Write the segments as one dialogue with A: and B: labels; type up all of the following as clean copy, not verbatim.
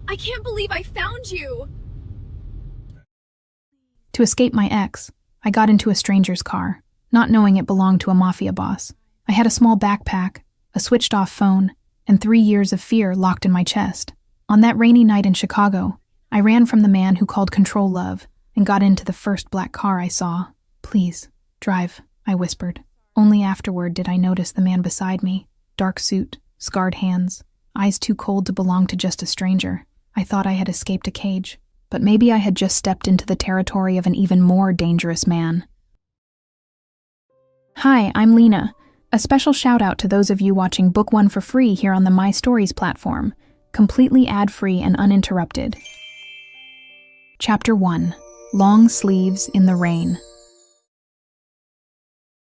A: I can't believe I found you!
B: To escape my ex, I got into a stranger's car, not knowing it belonged to a mafia boss. I had a small backpack, a switched-off phone, and 3 years of fear locked in my chest. On that rainy night in Chicago, I ran from the man who called control love and got into the first black car I saw. "Please, drive," I whispered. Only afterward did I notice the man beside me. Dark suit, scarred hands, eyes too cold to belong to just a stranger. I thought I had escaped a cage, but maybe I had just stepped into the territory of an even more dangerous man. Hi, I'm Lena. A special shout out to those of you watching Book 1 for free here on the My Stories platform, completely ad-free and uninterrupted. Chapter 1. Long Sleeves in the Rain.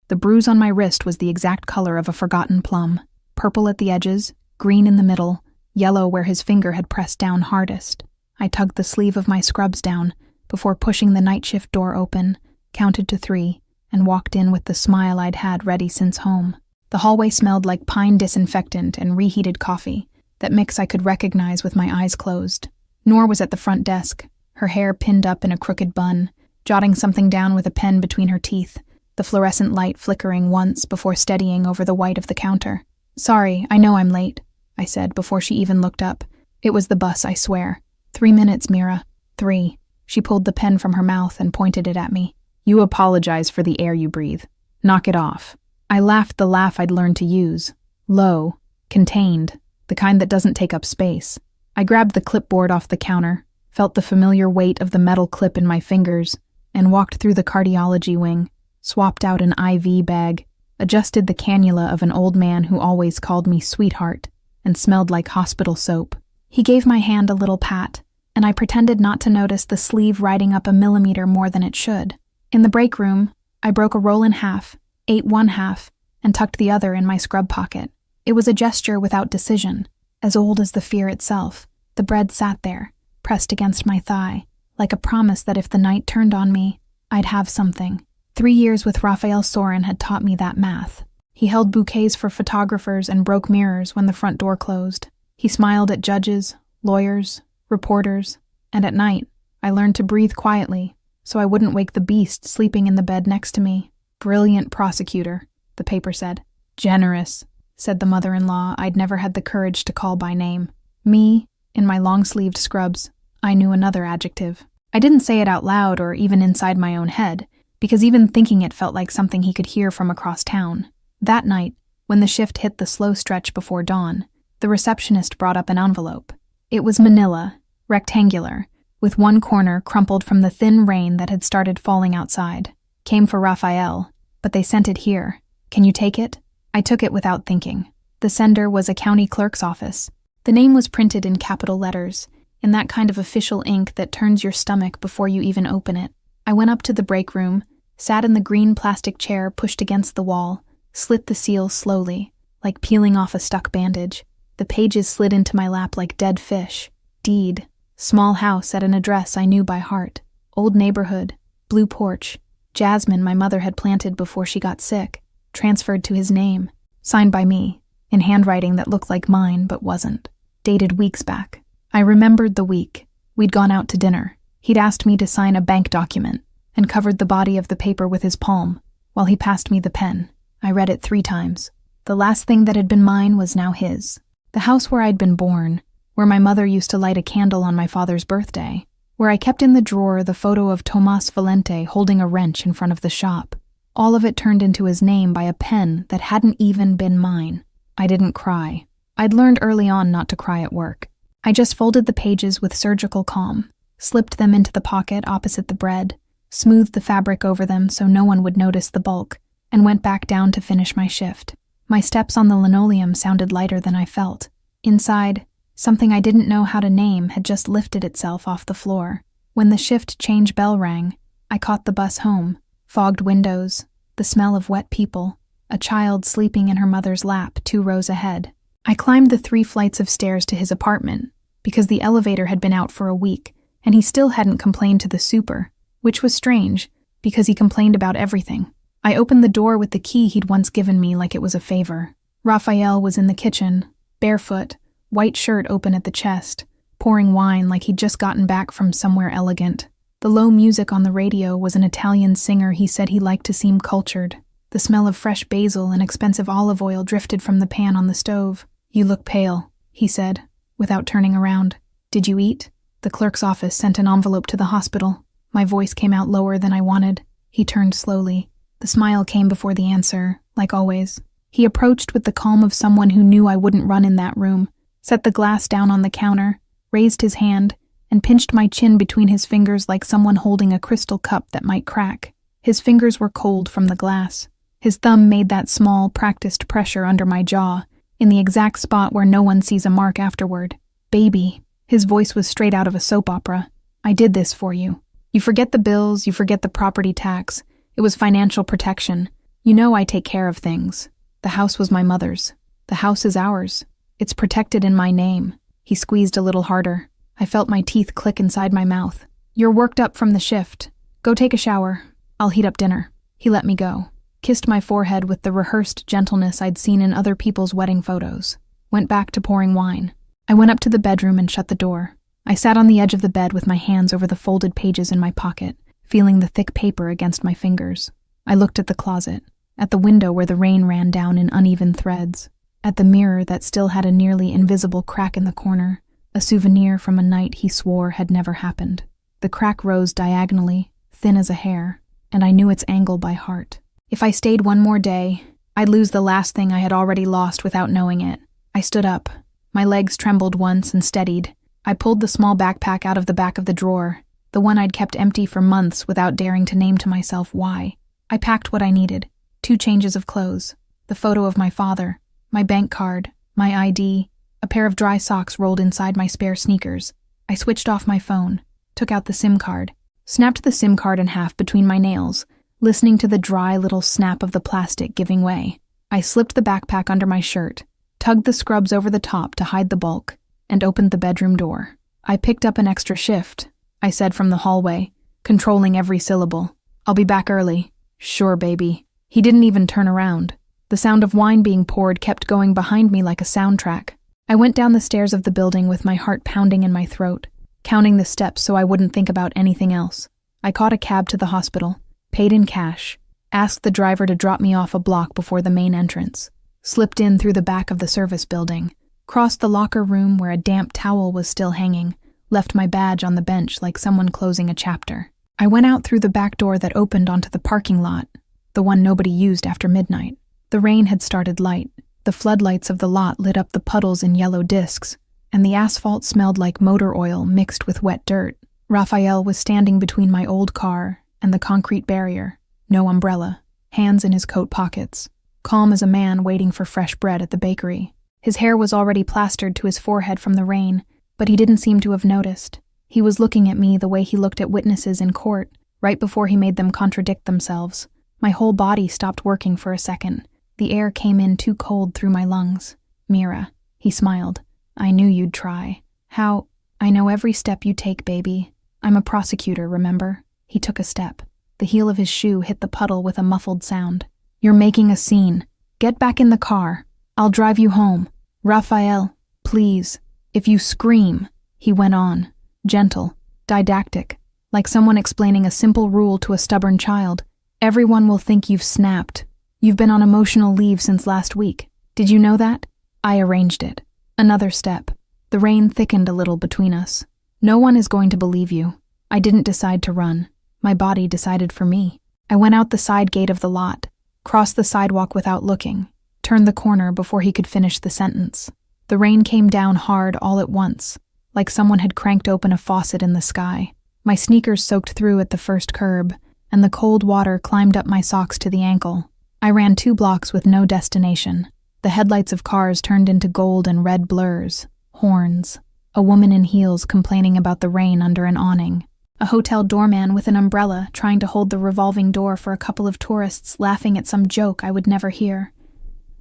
B: The bruise on my wrist was the exact color of a forgotten plum, purple at the edges, green in the middle, yellow where his finger had pressed down hardest. I tugged the sleeve of my scrubs down before pushing the night shift door open, counted to 3, and walked in with the smile I'd had ready since home. The hallway smelled like pine disinfectant and reheated coffee, that mix I could recognize with my eyes closed. Nor was at the front desk, her hair pinned up in a crooked bun, jotting something down with a pen between her teeth, the fluorescent light flickering once before steadying over the white of the counter. "Sorry, I know I'm late," I said before she even looked up. "It was the bus, I swear. 3 minutes, Mira. 3. She pulled the pen from her mouth and pointed it at me. "You apologize for the air you breathe. Knock it off." I laughed the laugh I'd learned to use. Low, contained, the kind that doesn't take up space. I grabbed the clipboard off the counter, felt the familiar weight of the metal clip in my fingers, and walked through the cardiology wing, swapped out an IV bag, adjusted the cannula of an old man who always called me sweetheart and smelled like hospital soap. He gave my hand a little pat, and I pretended not to notice the sleeve riding up a millimeter more than it should. In the break room, I broke a roll in half, ate one half, and tucked the other in my scrub pocket. It was a gesture without decision, as old as the fear itself. The bread sat there, pressed against my thigh, like a promise that if the night turned on me, I'd have something. 3 years with Raphael Sorin had taught me that math. He held bouquets for photographers and broke mirrors when the front door closed. He smiled at judges, lawyers, reporters, and at night, I learned to breathe quietly, so I wouldn't wake the beast sleeping in the bed next to me. "Brilliant prosecutor," the paper said. "Generous," said the mother-in-law I'd never had the courage to call by name. Me, in my long-sleeved scrubs, I knew another adjective. I didn't say it out loud or even inside my own head, because even thinking it felt like something he could hear from across town. That night, when the shift hit the slow stretch before dawn, the receptionist brought up an envelope. It was manila, rectangular, with one corner crumpled from the thin rain that had started falling outside. "Came for Raphael, but they sent it here. Can you take it?" I took it without thinking. The sender was a county clerk's office. The name was printed in capital letters, in that kind of official ink that turns your stomach before you even open it. I went up to the break room, sat in the green plastic chair pushed against the wall, slit the seal slowly, like peeling off a stuck bandage. The pages slid into my lap like dead fish. Deed. Small house at an address I knew by heart. Old neighborhood. Blue porch. Jasmine my mother had planted before she got sick. Transferred to his name. Signed by me, in handwriting that looked like mine but wasn't. Dated weeks back. I remembered the week. We'd gone out to dinner. He'd asked me to sign a bank document and covered the body of the paper with his palm while he passed me the pen. I read it 3 times. The last thing that had been mine was now his. The house where I'd been born, where my mother used to light a candle on my father's birthday, where I kept in the drawer the photo of Tomas Valente holding a wrench in front of the shop. All of it turned into his name by a pen that hadn't even been mine. I didn't cry. I'd learned early on not to cry at work. I just folded the pages with surgical calm, slipped them into the pocket opposite the bread, smoothed the fabric over them so no one would notice the bulk, and went back down to finish my shift. My steps on the linoleum sounded lighter than I felt. Inside, something I didn't know how to name had just lifted itself off the floor. When the shift change bell rang, I caught the bus home. Fogged windows, the smell of wet people, a child sleeping in her mother's lap 2 rows ahead. I climbed the 3 flights of stairs to his apartment, because the elevator had been out for a week, and he still hadn't complained to the super, which was strange, because he complained about everything. I opened the door with the key he'd once given me like it was a favor. Raphael was in the kitchen, barefoot, white shirt open at the chest, pouring wine like he'd just gotten back from somewhere elegant. The low music on the radio was an Italian singer he said he liked to seem cultured. The smell of fresh basil and expensive olive oil drifted from the pan on the stove. "You look pale," he said, without turning around. "Did you eat?" The clerk's office sent an envelope to the hospital. My voice came out lower than I wanted. He turned slowly. The smile came before the answer, like always. He approached with the calm of someone who knew I wouldn't run in that room, set the glass down on the counter, raised his hand, and pinched my chin between his fingers like someone holding a crystal cup that might crack. His fingers were cold from the glass. His thumb made that small, practiced pressure under my jaw, in the exact spot where no one sees a mark afterward. "Baby." His voice was straight out of a soap opera. "I did this for you. You forget the bills, you forget the property tax. It was financial protection. You know I take care of things. The house was my mother's. The house is ours. It's protected in my name." He squeezed a little harder. I felt my teeth click inside my mouth. "You're worked up from the shift. Go take a shower. I'll heat up dinner." He let me go, kissed my forehead with the rehearsed gentleness I'd seen in other people's wedding photos, went back to pouring wine. I went up to the bedroom and shut the door. I sat on the edge of the bed with my hands over the folded pages in my pocket, feeling the thick paper against my fingers. I looked at the closet, at the window where the rain ran down in uneven threads, at the mirror that still had a nearly invisible crack in the corner, a souvenir from a night he swore had never happened. The crack rose diagonally, thin as a hair, and I knew its angle by heart. If I stayed one more day, I'd lose the last thing I had already lost without knowing it. I stood up. My legs trembled once and steadied. I pulled the small backpack out of the back of the drawer, the one I'd kept empty for months without daring to name to myself why. I packed what I needed: 2 changes of clothes, the photo of my father, my bank card, my ID, a pair of dry socks rolled inside my spare sneakers. I switched off my phone, took out the SIM card, snapped the SIM card in half between my nails, listening to the dry little snap of the plastic giving way. I slipped the backpack under my shirt, tugged the scrubs over the top to hide the bulk, and opened the bedroom door. "I picked up an extra shift," I said from the hallway, controlling every syllable. "I'll be back early." "Sure, baby." He didn't even turn around. The sound of wine being poured kept going behind me like a soundtrack. I went down the stairs of the building with my heart pounding in my throat, counting the steps so I wouldn't think about anything else. I caught a cab to the hospital, paid in cash, asked the driver to drop me off a block before the main entrance, slipped in through the back of the service building, crossed the locker room where a damp towel was still hanging, left my badge on the bench like someone closing a chapter. I went out through the back door that opened onto the parking lot, the one nobody used after midnight. The rain had started light. The floodlights of the lot lit up the puddles in yellow discs, and the asphalt smelled like motor oil mixed with wet dirt. Raphael was standing between my old car and the concrete barrier, no umbrella, hands in his coat pockets, calm as a man waiting for fresh bread at the bakery. His hair was already plastered to his forehead from the rain, but he didn't seem to have noticed. He was looking at me the way he looked at witnesses in court, right before he made them contradict themselves. My whole body stopped working for a second. The air came in too cold through my lungs. "Mira," he smiled. "I knew you'd try. How? I know every step you take, baby. I'm a prosecutor, remember?" He took a step. The heel of his shoe hit the puddle with a muffled sound. "You're making a scene. Get back in the car. I'll drive you home. Raphael, please. If you scream," he went on, gentle, didactic, like someone explaining a simple rule to a stubborn child, "everyone will think you've snapped. You've been on emotional leave since last week. Did you know that?" I arranged it. Another step. The rain thickened a little between us. "No one is going to believe you. I didn't decide to run. My body decided for me." I went out the side gate of the lot, crossed the sidewalk without looking, turned the corner before he could finish the sentence. The rain came down hard all at once, like someone had cranked open a faucet in the sky. My sneakers soaked through at the first curb, and the cold water climbed up my socks to the ankle. I ran 2 blocks with no destination. The headlights of cars turned into gold and red blurs, horns, a woman in heels complaining about the rain under an awning, a hotel doorman with an umbrella trying to hold the revolving door for a couple of tourists laughing at some joke I would never hear.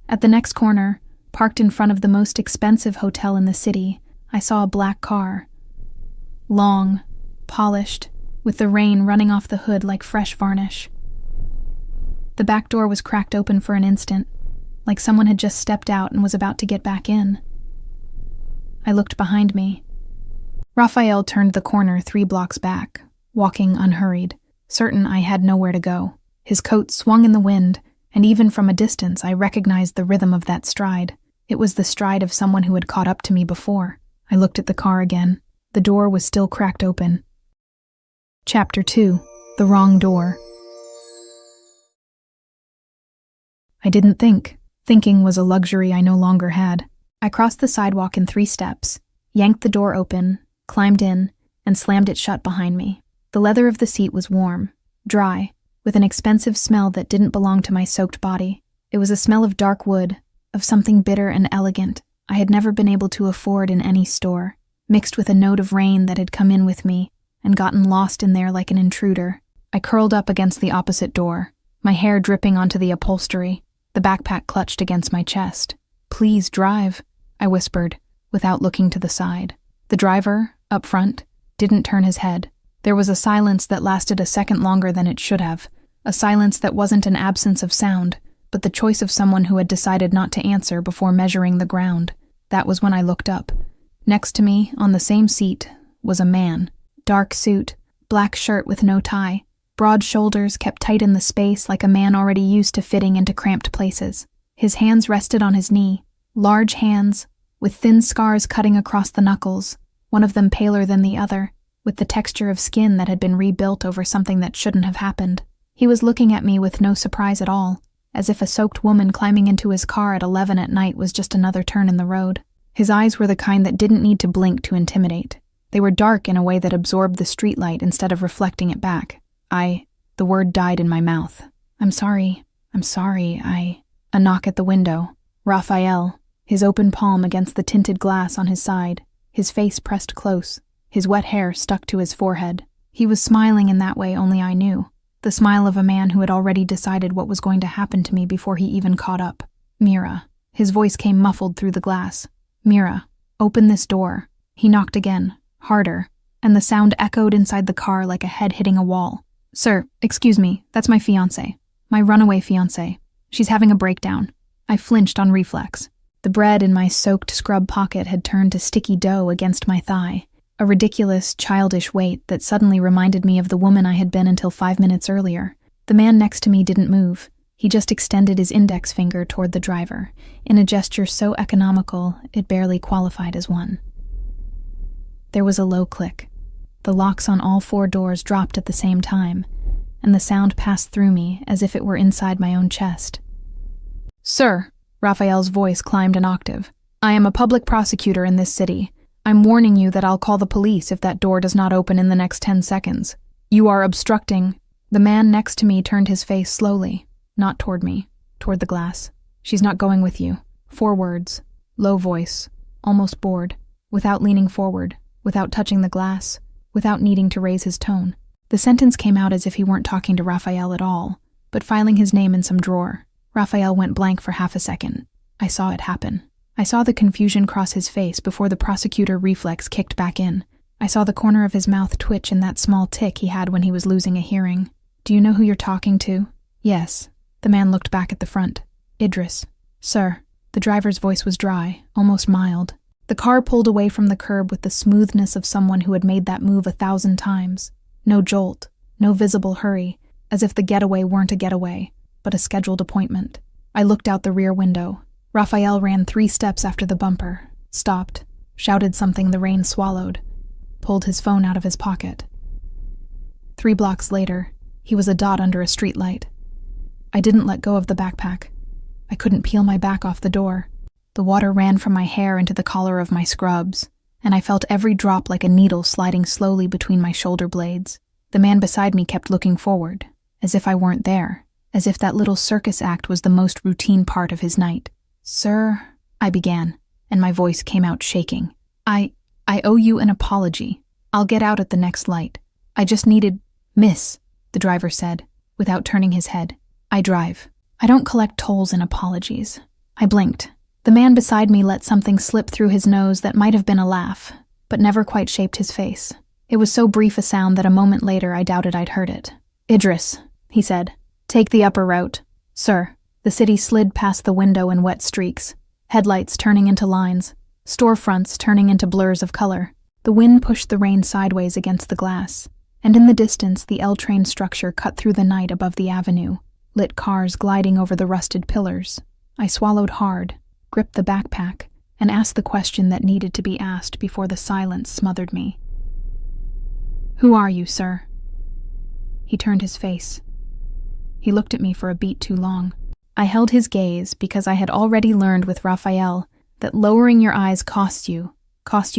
B: At the next corner, parked in front of the most expensive hotel in the city, I saw a black car. Long, polished, with the rain running off the hood like fresh varnish. The back door was cracked open for an instant, like someone had just stepped out and was about to get back in. I looked behind me. Raphael turned the corner 3 blocks back, walking unhurried, certain I had nowhere to go. His coat swung in the wind, and even from a distance I recognized the rhythm of that stride. It was the stride of someone who had caught up to me before. I looked at the car again. The door was still cracked open. Chapter 2. The Wrong Door. I didn't think. Thinking was a luxury I no longer had. I crossed the sidewalk in 3 steps, yanked the door open, climbed in, and slammed it shut behind me. The leather of the seat was warm, dry, with an expensive smell that didn't belong to my soaked body. It was a smell of dark wood, of something bitter and elegant I had never been able to afford in any store, mixed with a note of rain that had come in with me and gotten lost in there like an intruder. I curled up against the opposite door, my hair dripping onto the upholstery, the backpack clutched against my chest. "Please drive," I whispered, without looking to the side. The driver, up front, didn't turn his head. There was a silence that lasted a second longer than it should have, a silence that wasn't an absence of sound, but the choice of someone who had decided not to answer before measuring the ground. That was when I looked up. Next to me, on the same seat, was a man. Dark suit, black shirt with no tie, broad shoulders kept tight in the space like a man already used to fitting into cramped places. His hands rested on his knee, large hands, with thin scars cutting across the knuckles, one of them paler than the other, with the texture of skin that had been rebuilt over something that shouldn't have happened. He was looking at me with no surprise at all, as if a soaked woman climbing into his car at 11 at night was just another turn in the road. His eyes were the kind that didn't need to blink to intimidate. They were dark in a way that absorbed the streetlight instead of reflecting it back. The word died in my mouth. I'm sorry. A knock at the window. Raphael, his open palm against the tinted glass on his side, his face pressed close, his wet hair stuck to his forehead. He was smiling in that way only I knew, the smile of a man who had already decided what was going to happen to me before he even caught up. "Mira." His voice came muffled through the glass. "Mira, open this door." He knocked again, harder, and the sound echoed inside the car like a head hitting a wall. "Sir, excuse me, that's my fiancé. My runaway fiancé. She's having a breakdown." I flinched on reflex. The bread in my soaked scrub pocket had turned to sticky dough against my thigh, a ridiculous, childish weight that suddenly reminded me of the woman I had been until 5 minutes earlier. The man next to me didn't move. He just extended his index finger toward the driver, in a gesture so economical it barely qualified as one. There was a low click. The locks on all 4 doors dropped at the same time, and the sound passed through me as if it were inside my own chest. "Sir," Raphael's voice climbed an octave, "I am a public prosecutor in this city. I'm warning you that I'll call the police if that door does not open in the next 10 seconds. You are obstructing." The man next to me turned his face slowly, not toward me, toward the glass. "She's not going with you." 4 words, low voice, almost bored, without leaning forward, without touching the glass, without needing to raise his tone. The sentence came out as if he weren't talking to Raphael at all, but filing his name in some drawer. Raphael went blank for half a second. I saw it happen. I saw the confusion cross his face before the prosecutor reflex kicked back in. I saw the corner of his mouth twitch in that small tick he had when he was losing a hearing. "Do you know who you're talking to?" "Yes." The man looked back at the front. "Idris." "Sir." The driver's voice was dry, almost mild. The car pulled away from the curb with the smoothness of someone who had made that move 1,000 times. No jolt, no visible hurry, as if the getaway weren't a getaway, but a scheduled appointment. I looked out the rear window. Raphael ran 3 steps after the bumper, stopped, shouted something the rain swallowed, pulled his phone out of his pocket. 3 blocks later, he was a dot under a streetlight. I didn't let go of the backpack. I couldn't peel my back off the door. The water ran from my hair into the collar of my scrubs, and I felt every drop like a needle sliding slowly between my shoulder blades. The man beside me kept looking forward, as if I weren't there, as if that little circus act was the most routine part of his night. "Sir," I began, and my voice came out shaking. I owe you an apology. I'll get out at the next light. I just needed—" "Miss," the driver said, without turning his head. "I drive. I don't collect tolls in apologies." I blinked. The man beside me let something slip through his nose that might have been a laugh, but never quite shaped his face. It was so brief a sound that a moment later I doubted I'd heard it. "Idris," he said, "take the upper route." "Sir." The city slid past the window in wet streaks, headlights turning into lines, storefronts turning into blurs of color. The wind pushed the rain sideways against the glass, and in the distance the L-train structure cut through the night above the avenue, lit cars gliding over the rusted pillars. I swallowed hard, gripped the backpack, and asked the question that needed to be asked before the silence smothered me. "Who are you, sir?" He turned his face. He looked at me for a beat too long. I held his gaze because I had already learned with Raphael that lowering your eyes cost you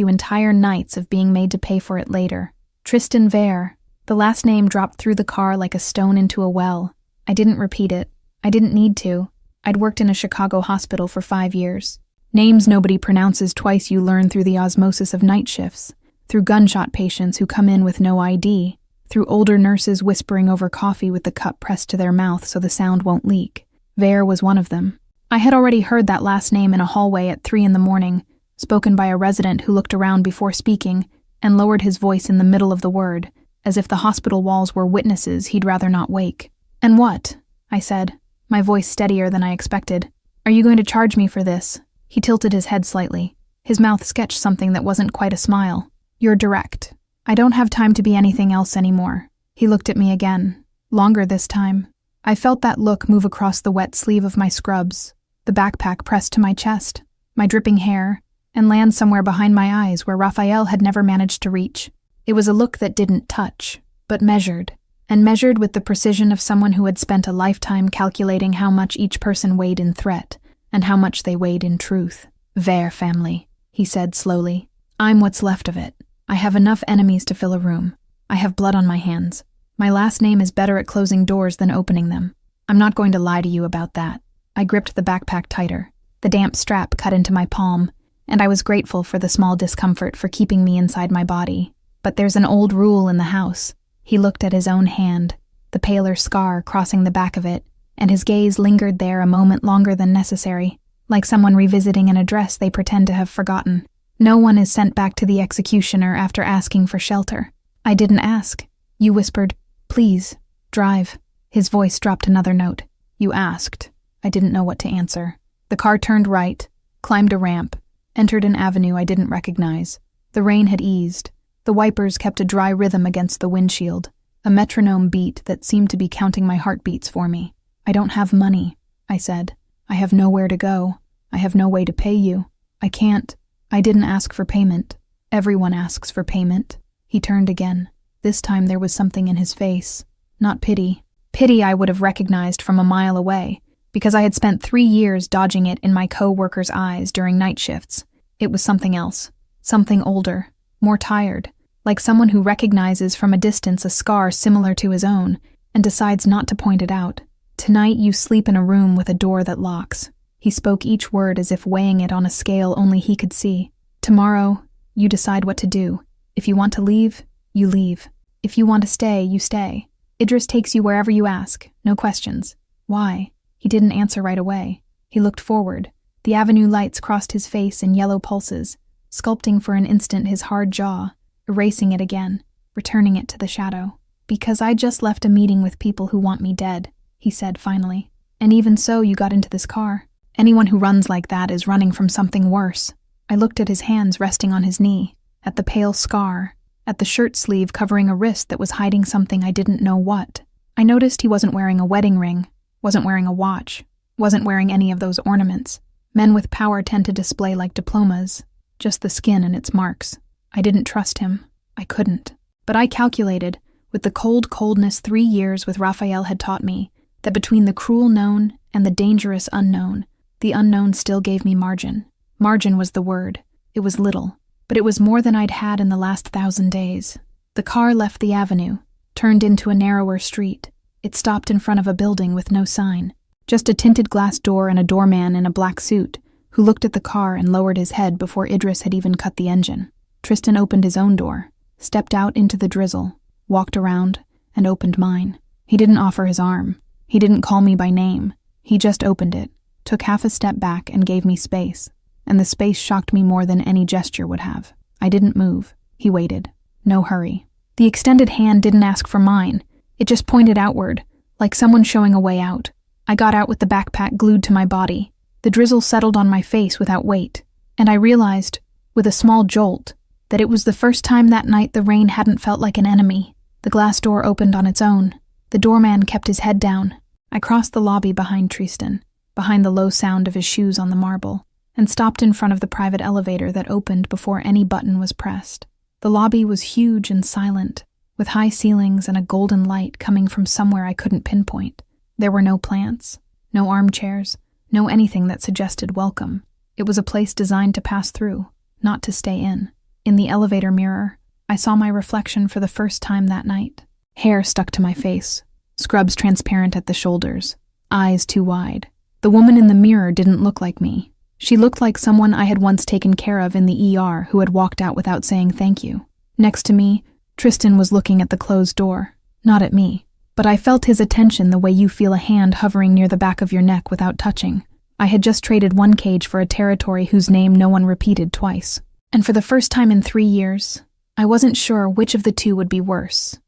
B: entire nights of being made to pay for it later. Tristan Vere. The last name dropped through the car like a stone into a well. I didn't repeat it. I didn't need to. I'd worked in a Chicago hospital for 5 years. Names nobody pronounces twice you learn through the osmosis of night shifts, through gunshot patients who come in with no ID, through older nurses whispering over coffee with the cup pressed to their mouth so the sound won't leak. Vere was one of them. I had already heard that last name in a hallway at 3 a.m, spoken by a resident who looked around before speaking and lowered his voice in the middle of the word, as if the hospital walls were witnesses he'd rather not wake. "And what?" I said, my voice steadier than I expected. "Are you going to charge me for this?" He tilted his head slightly. His mouth sketched something that wasn't quite a smile. "You're direct. I don't have time to be anything else anymore." He looked at me again, longer this time. I felt that look move across the wet sleeve of my scrubs, the backpack pressed to my chest, my dripping hair, and land somewhere behind my eyes where Raphael had never managed to reach. It was a look that didn't touch, but measured, and measured with the precision of someone who had spent a lifetime calculating how much each person weighed in threat, and how much they weighed in truth. "Vere family," he said slowly. "I'm what's left of it. I have enough enemies to fill a room. I have blood on my hands. My last name is better at closing doors than opening them. I'm not going to lie to you about that." I gripped the backpack tighter. The damp strap cut into my palm, and I was grateful for the small discomfort for keeping me inside my body. "But there's an old rule in the house." He looked at his own hand, the paler scar crossing the back of it, and his gaze lingered there a moment longer than necessary, like someone revisiting an address they pretend to have forgotten. "No one is sent back to the executioner after asking for shelter." "I didn't ask. You whispered, 'Please, drive.'" His voice dropped another note. "You asked." I didn't know what to answer. The car turned right, climbed a ramp, entered an avenue I didn't recognize. The rain had eased. The wipers kept a dry rhythm against the windshield, a metronome beat that seemed to be counting my heartbeats for me. "I don't have money," I said. "I have nowhere to go. I have no way to pay you. I can't." "I didn't ask for payment. Everyone asks for payment." He turned again. This time there was something in his face. Not pity. Pity I would have recognized from a mile away, because I had spent 3 years dodging it in my co-workers' eyes during night shifts. It was something else. Something older, more tired, like someone who recognizes from a distance a scar similar to his own and decides not to point it out. "Tonight you sleep in a room with a door that locks." He spoke each word as if weighing it on a scale only he could see. "Tomorrow, you decide what to do. If you want to leave, you leave. If you want to stay, you stay. Idris takes you wherever you ask, no questions." "Why?" He didn't answer right away. He looked forward. The avenue lights crossed his face in yellow pulses, sculpting for an instant his hard jaw, erasing it again, returning it to the shadow. "Because I just left a meeting with people who want me dead," he said finally. "And even so, you got into this car. Anyone who runs like that is running from something worse." I looked at his hands resting on his knee, at the pale scar, at the shirt sleeve covering a wrist that was hiding something I didn't know what. I noticed he wasn't wearing a wedding ring, wasn't wearing a watch, wasn't wearing any of those ornaments. Men with power tend to display like diplomas, just the skin and its marks. I didn't trust him. I couldn't. But I calculated, with the cold coldness 3 years with Raphael had taught me, that between the cruel known and the dangerous unknown, the unknown still gave me margin. Margin was the word. It was little, but it was more than I'd had in the last 1,000 days. The car left the avenue, turned into a narrower street. It stopped in front of a building with no sign, just a tinted glass door and a doorman in a black suit, who looked at the car and lowered his head before Idris had even cut the engine. Tristan opened his own door, stepped out into the drizzle, walked around, and opened mine. He didn't offer his arm. He didn't call me by name. He just opened it, took half a step back and gave me space, and the space shocked me more than any gesture would have. I didn't move. He waited. No hurry. The extended hand didn't ask for mine. It just pointed outward, like someone showing a way out. I got out with the backpack glued to my body. The drizzle settled on my face without weight, and I realized, with a small jolt, that it was the first time that night the rain hadn't felt like an enemy. The glass door opened on its own. The doorman kept his head down. I crossed the lobby behind Tristan, behind the low sound of his shoes on the marble, and stopped in front of the private elevator that opened before any button was pressed. The lobby was huge and silent, with high ceilings and a golden light coming from somewhere I couldn't pinpoint. There were no plants, no armchairs, no anything that suggested welcome. It was a place designed to pass through, not to stay in. In the elevator mirror, I saw my reflection for the first time that night. Hair stuck to my face, scrubs transparent at the shoulders, eyes too wide. The woman in the mirror didn't look like me. She looked like someone I had once taken care of in the ER who had walked out without saying thank you. Next to me, Tristan was looking at the closed door, not at me, but I felt his attention the way you feel a hand hovering near the back of your neck without touching. I had just traded one cage for a territory whose name no one repeated twice. And for the first time in 3 years, I wasn't sure which of the two would be worse.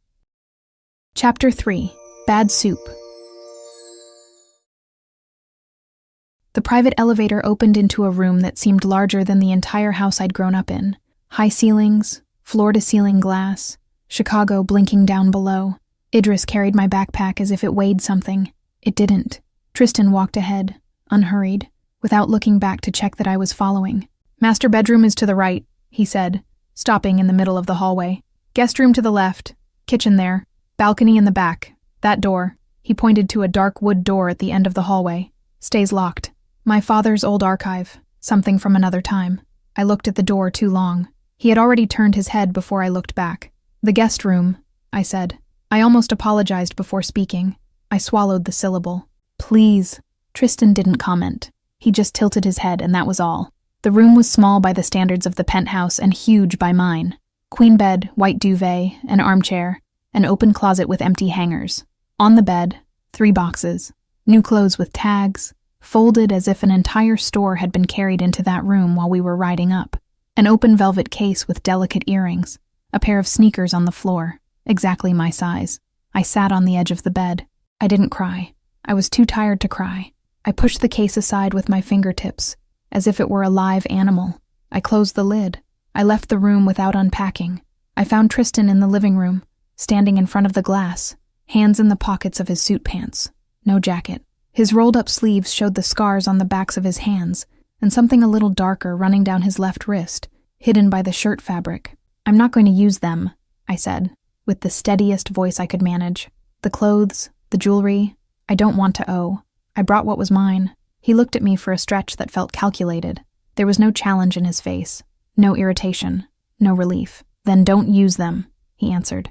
B: Chapter 3. Bad Soup. The private elevator opened into a room that seemed larger than the entire house I'd grown up in. High ceilings, floor-to-ceiling glass, Chicago blinking down below. Idris carried my backpack as if it weighed something. It didn't. Tristan walked ahead, unhurried, without looking back to check that I was following. "Master bedroom is to the right," he said, stopping in the middle of the hallway. "Guest room to the left, kitchen there, balcony in the back, that door." He pointed to a dark wood door at the end of the hallway. "Stays locked. My father's old archive, something from another time." I looked at the door too long. He had already turned his head before I looked back. "The guest room," I said. I almost apologized before speaking. I swallowed the syllable. "Please." Tristan didn't comment. He just tilted his head, and that was all. The room was small by the standards of the penthouse and huge by mine. Queen bed, white duvet, an armchair, an open closet with empty hangers. On the bed, 3 boxes, new clothes with tags, folded as if an entire store had been carried into that room while we were riding up. An open velvet case with delicate earrings, a pair of sneakers on the floor, exactly my size. I sat on the edge of the bed. I didn't cry. I was too tired to cry. I pushed the case aside with my fingertips, as if it were a live animal. I closed the lid. I left the room without unpacking. I found Tristan in the living room, standing in front of the glass, hands in the pockets of his suit pants. No jacket. His rolled-up sleeves showed the scars on the backs of his hands, and something a little darker running down his left wrist, hidden by the shirt fabric. "I'm not going to use them," I said, with the steadiest voice I could manage. "The clothes, the jewelry, I don't want to owe. I brought what was mine." He looked at me for a stretch that felt calculated. There was no challenge in his face, no irritation, no relief. "Then don't use them," he answered.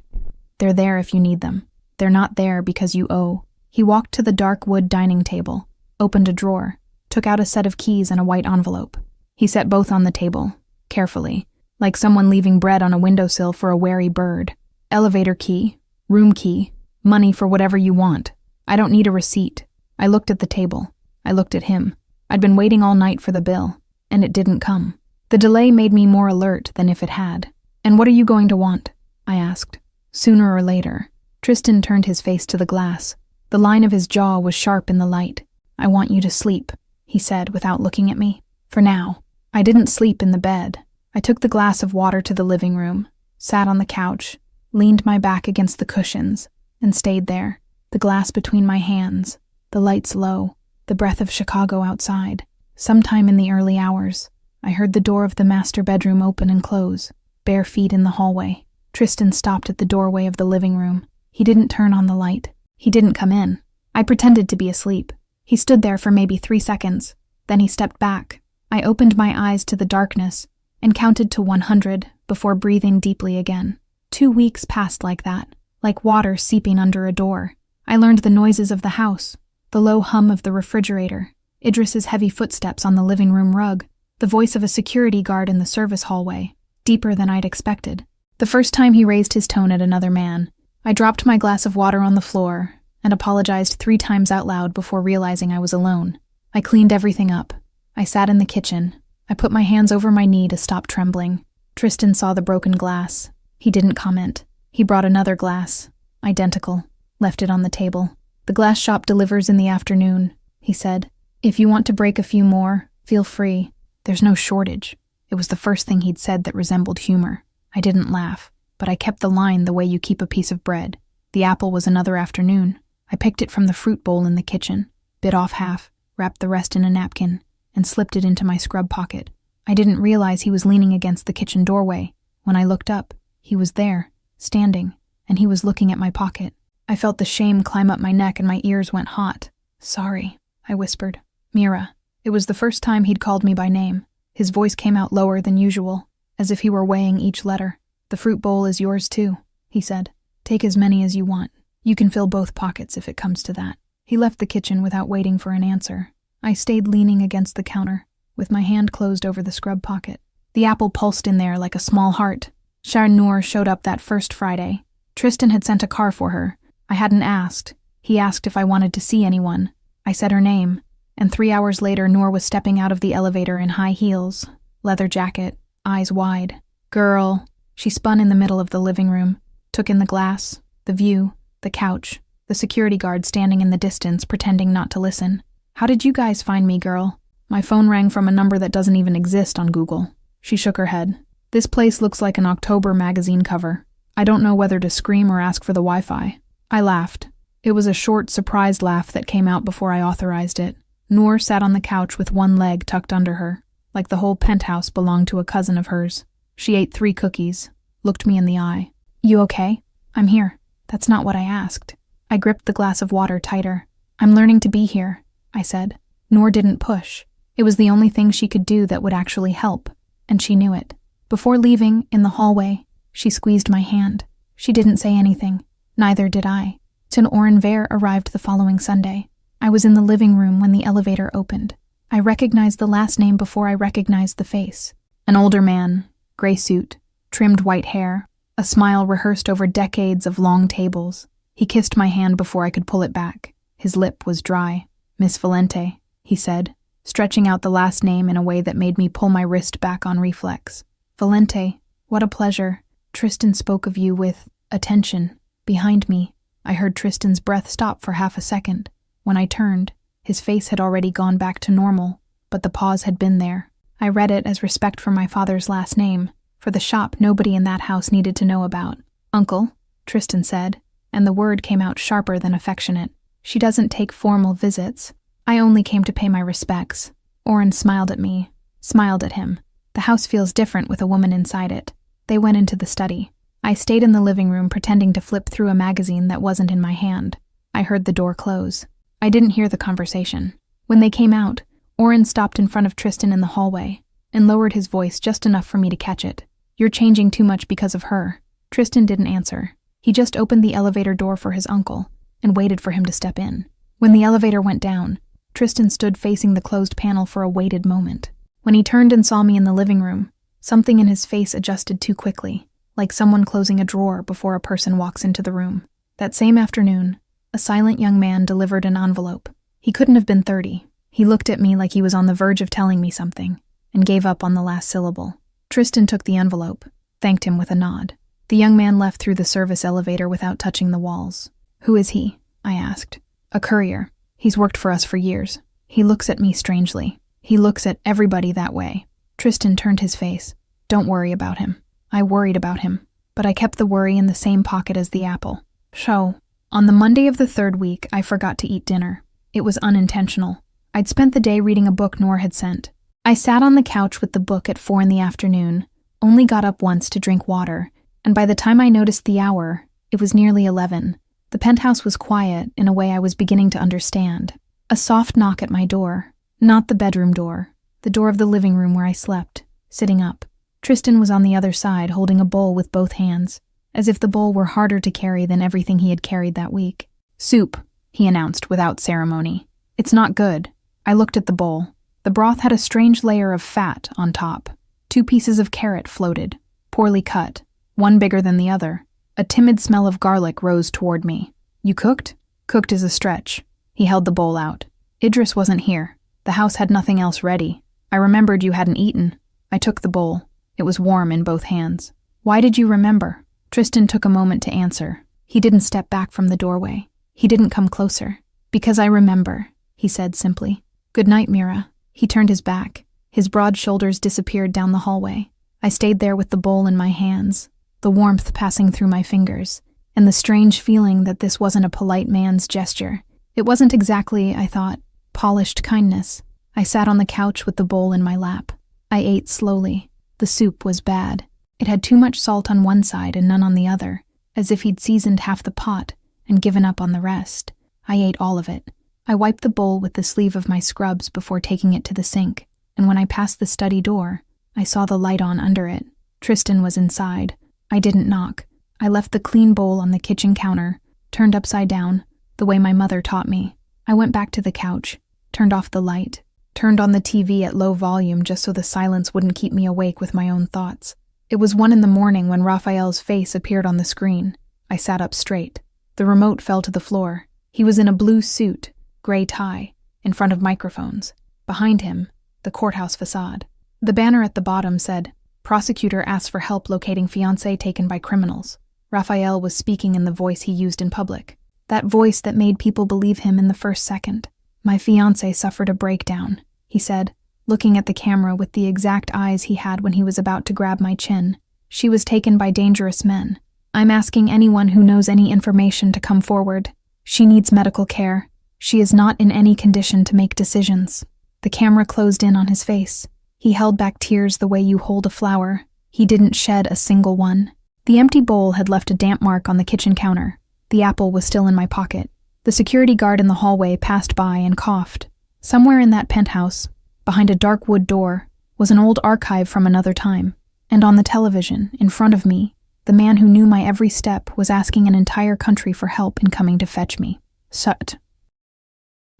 B: "They're there if you need them. They're not there because you owe." He walked to the dark wood dining table, opened a drawer, took out a set of keys and a white envelope. He set both on the table, carefully, like someone leaving bread on a windowsill for a wary bird. "Elevator key, room key, money for whatever you want. I don't need a receipt." I looked at the table. I looked at him. I'd been waiting all night for the bill, and it didn't come. The delay made me more alert than if it had. "And what are you going to want?" I asked. "Sooner or later." Tristan turned his face to the glass. The line of his jaw was sharp in the light. "I want you to sleep," he said without looking at me. "For now." I didn't sleep in the bed. I took the glass of water to the living room, sat on the couch, leaned my back against the cushions, and stayed there, the glass between my hands, the lights low, the breath of Chicago outside. Sometime in the early hours, I heard the door of the master bedroom open and close, bare feet in the hallway. Tristan stopped at the doorway of the living room. He didn't turn on the light. He didn't come in. I pretended to be asleep. He stood there for maybe 3 seconds. Then he stepped back. I opened my eyes to the darkness and counted to 100 before breathing deeply again. 2 weeks passed like that, like water seeping under a door. I learned the noises of the house, the low hum of the refrigerator, Idris's heavy footsteps on the living room rug, the voice of a security guard in the service hallway, deeper than I'd expected. The first time he raised his tone at another man, I dropped my glass of water on the floor and apologized 3 times out loud before realizing I was alone. I cleaned everything up. I sat in the kitchen. I put my hands over my knee to stop trembling. Tristan saw the broken glass. He didn't comment. He brought another glass, identical, left it on the table. "The glass shop delivers in the afternoon," he said. "If you want to break a few more, feel free. There's no shortage." It was the first thing he'd said that resembled humor. I didn't laugh, but I kept the line the way you keep a piece of bread. The apple was another afternoon. I picked it from the fruit bowl in the kitchen, bit off half, wrapped the rest in a napkin, and slipped it into my scrub pocket. I didn't realize he was leaning against the kitchen doorway. When I looked up, he was there, standing, and he was looking at my pocket. I felt the shame climb up my neck and my ears went hot. "Sorry," I whispered. "Mira." It was the first time he'd called me by name. His voice came out lower than usual, as if he were weighing each letter. "The fruit bowl is yours too," he said. "Take as many as you want. You can fill both pockets if it comes to that." He left the kitchen without waiting for an answer. I stayed leaning against the counter, with my hand closed over the scrub pocket. The apple pulsed in there like a small heart. Noor showed up that first Friday. Tristan had sent a car for her. I hadn't asked. He asked if I wanted to see anyone. I said her name, and 3 hours later Noor was stepping out of the elevator in high heels, leather jacket, eyes wide. "Girl." She spun in the middle of the living room, took in the glass, the view, the couch, the security guard standing in the distance pretending not to listen. "How did you guys find me, girl?" "My phone rang from a number that doesn't even exist on Google." She shook her head. "This place looks like an October magazine cover. I don't know whether to scream or ask for the Wi-Fi." I laughed. It was a short, surprised laugh that came out before I authorized it. Noor sat on the couch with one leg tucked under her, like the whole penthouse belonged to a cousin of hers. She ate 3 cookies, looked me in the eye. "You okay?" "I'm here." "That's not what I asked." I gripped the glass of water tighter. "I'm learning to be here," I said. Noor didn't push. It was the only thing she could do that would actually help, and she knew it. Before leaving, in the hallway, she squeezed my hand. She didn't say anything. Neither did I. Tin Oren Ver arrived the following Sunday. I was in the living room when the elevator opened. I recognized the last name before I recognized the face. An older man, gray suit, trimmed white hair, a smile rehearsed over decades of long tables. He kissed my hand before I could pull it back. His lip was dry. "Miss Valente," he said, stretching out the last name in a way that made me pull my wrist back on reflex. "Valente, what a pleasure." Tristan spoke of you with attention. Behind me, I heard Tristan's breath stop for half a second. When I turned, his face had already gone back to normal, but the pause had been there. I read it as respect for my father's last name, for the shop nobody in that house needed to know about. "Uncle," Tristan said, and the word came out sharper than affectionate. "She doesn't take formal visits. I only came to pay my respects." Oren smiled at me, smiled at him. "The house feels different with a woman inside it." They went into the study. I stayed in the living room pretending to flip through a magazine that wasn't in my hand. I heard the door close. I didn't hear the conversation. When they came out, Oren stopped in front of Tristan in the hallway and lowered his voice just enough for me to catch it. "You're changing too much because of her." Tristan didn't answer. He just opened the elevator door for his uncle and waited for him to step in. When the elevator went down, Tristan stood facing the closed panel for a weighted moment. When he turned and saw me in the living room, something in his face adjusted too quickly, like someone closing a drawer before a person walks into the room. That same afternoon, a silent young man delivered an envelope. He couldn't have been 30. He looked at me like he was on the verge of telling me something, and gave up on the last syllable. Tristan took the envelope, thanked him with a nod. The young man left through the service elevator without touching the walls. "Who is he?" I asked. "A courier. He's worked for us for years." He looks at me strangely. He looks at everybody that way. Tristan turned his face. "Don't worry about him." I worried about him, but I kept the worry in the same pocket as the apple. So, on the Monday of the 3rd week, I forgot to eat dinner. It was unintentional. I'd spent the day reading a book Noor had sent. I sat on the couch with the book at 4 in the afternoon, only got up once to drink water, and by the time I noticed the hour, it was nearly 11. The penthouse was quiet in a way I was beginning to understand. A soft knock at my door, not the bedroom door, the door of the living room where I slept, sitting up. Tristan was on the other side, holding a bowl with both hands, as if the bowl were harder to carry than everything he had carried that week. "Soup," he announced without ceremony. "It's not good." I looked at the bowl. The broth had a strange layer of fat on top. 2 pieces of carrot floated, poorly cut, one bigger than the other. A timid smell of garlic rose toward me. "You cooked?" "Cooked is a stretch." He held the bowl out. "Idris wasn't here. The house had nothing else ready. I remembered you hadn't eaten." I took the bowl. It was warm in both hands. "Why did you remember?" Tristan took a moment to answer. He didn't step back from the doorway. He didn't come closer. "Because I remember," he said simply. "Good night, Mira." He turned his back. His broad shoulders disappeared down the hallway. I stayed there with the bowl in my hands, the warmth passing through my fingers, and the strange feeling that this wasn't a polite man's gesture. It wasn't exactly, I thought, polished kindness. I sat on the couch with the bowl in my lap. I ate slowly. The soup was bad. It had too much salt on one side and none on the other, as if he'd seasoned half the pot and given up on the rest. I ate all of it. I wiped the bowl with the sleeve of my scrubs before taking it to the sink, and when I passed the study door, I saw the light on under it. Tristan was inside. I didn't knock. I left the clean bowl on the kitchen counter, turned upside down, the way my mother taught me. I went back to the couch, turned off the light, turned on the TV at low volume just so the silence wouldn't keep me awake with my own thoughts. It was 1 a.m. when Raphael's face appeared on the screen. I sat up straight. The remote fell to the floor. He was in a blue suit, gray tie, in front of microphones. Behind him, the courthouse facade. The banner at the bottom said, "Prosecutor asks for help locating fiancé taken by criminals." Raphael was speaking in the voice he used in public. That voice that made people believe him in the first second. "My fiancé suffered a breakdown," he said, looking at the camera with the exact eyes he had when he was about to grab my chin. "She was taken by dangerous men. I'm asking anyone who knows any information to come forward. She needs medical care. She is not in any condition to make decisions." The camera closed in on his face. He held back tears the way you hold a flower. He didn't shed a single one. The empty bowl had left a damp mark on the kitchen counter. The apple was still in my pocket. The security guard in the hallway passed by and coughed. Somewhere in that penthouse, behind a dark wood door, was an old archive from another time. And on the television, in front of me, the man who knew my every step was asking an entire country for help in coming to fetch me. Sut.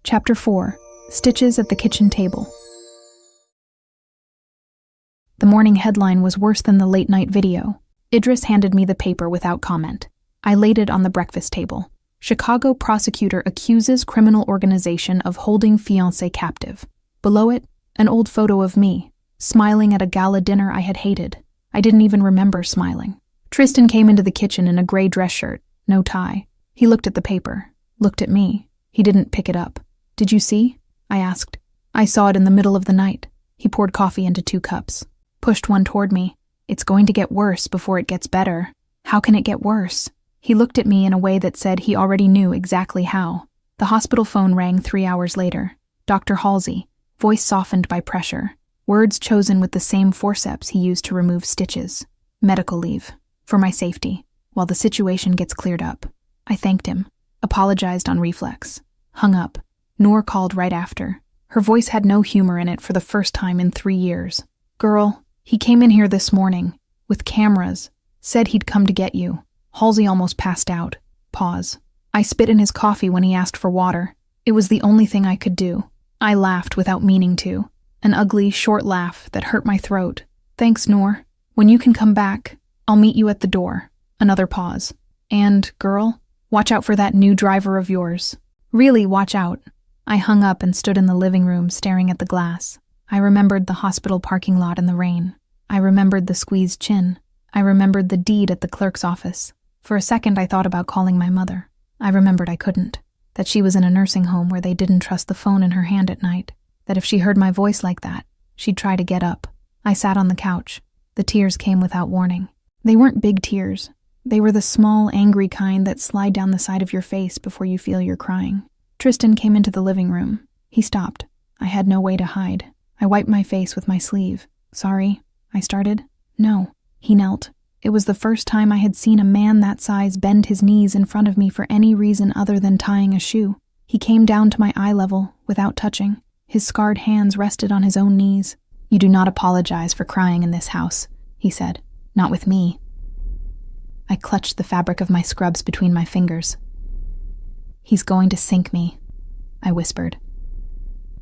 B: Chapter 4. Stitches at the Kitchen Table. The morning headline was worse than the late-night video. Idris handed me the paper without comment. I laid it on the breakfast table. Chicago prosecutor accuses criminal organization of holding fiancé captive. Below it, an old photo of me, smiling at a gala dinner I had hated. I didn't even remember smiling. Tristan came into the kitchen in a gray dress shirt, no tie. He looked at the paper, looked at me. He didn't pick it up. "Did you see?" I asked. "I saw it in the middle of the night." He poured coffee into 2 cups, pushed one toward me. "It's going to get worse before it gets better." "How can it get worse?" He looked at me in a way that said he already knew exactly how. The hospital phone rang 3 hours later. Dr. Halsey, voice softened by pressure, words chosen with the same forceps he used to remove stitches. "Medical leave. For my safety, while the situation gets cleared up." I thanked him, apologized on reflex, hung up. Noor called right after. Her voice had no humor in it for the first time in 3 years. "Girl, he came in here this morning, with cameras, said he'd come to get you." Halsey almost passed out. Pause. I spit in his coffee when he asked for water. It was the only thing I could do. I laughed without meaning to. An ugly, short laugh that hurt my throat. "Thanks, Noor. When you can come back, I'll meet you at the door." Another pause. "And, girl, watch out for that new driver of yours. Really, watch out." I hung up and stood in the living room staring at the glass. I remembered the hospital parking lot in the rain. I remembered the squeezed chin. I remembered the deed at the clerk's office. For a second I thought about calling my mother. I remembered I couldn't. That she was in a nursing home where they didn't trust the phone in her hand at night. That if she heard my voice like that, she'd try to get up. I sat on the couch. The tears came without warning. They weren't big tears. They were the small, angry kind that slide down the side of your face before you feel you're crying. Tristan came into the living room. He stopped. I had no way to hide. I wiped my face with my sleeve. "Sorry," I started. "No." He knelt. It was the first time I had seen a man that size bend his knees in front of me for any reason other than tying a shoe. He came down to my eye level, without touching. His scarred hands rested on his own knees. "You do not apologize for crying in this house," he said. "Not with me." I clutched the fabric of my scrubs between my fingers. "He's going to sink me," I whispered.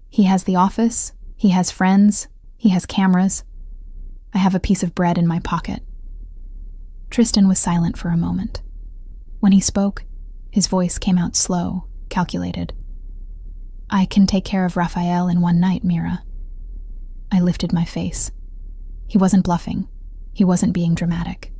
B: "He has the office, he has friends, he has cameras. I have a piece of bread in my pocket." Tristan was silent for a moment. When he spoke, his voice came out slow, calculated. "I can take care of Raphael in one night, Mira." I lifted my face. He wasn't bluffing. He wasn't being dramatic.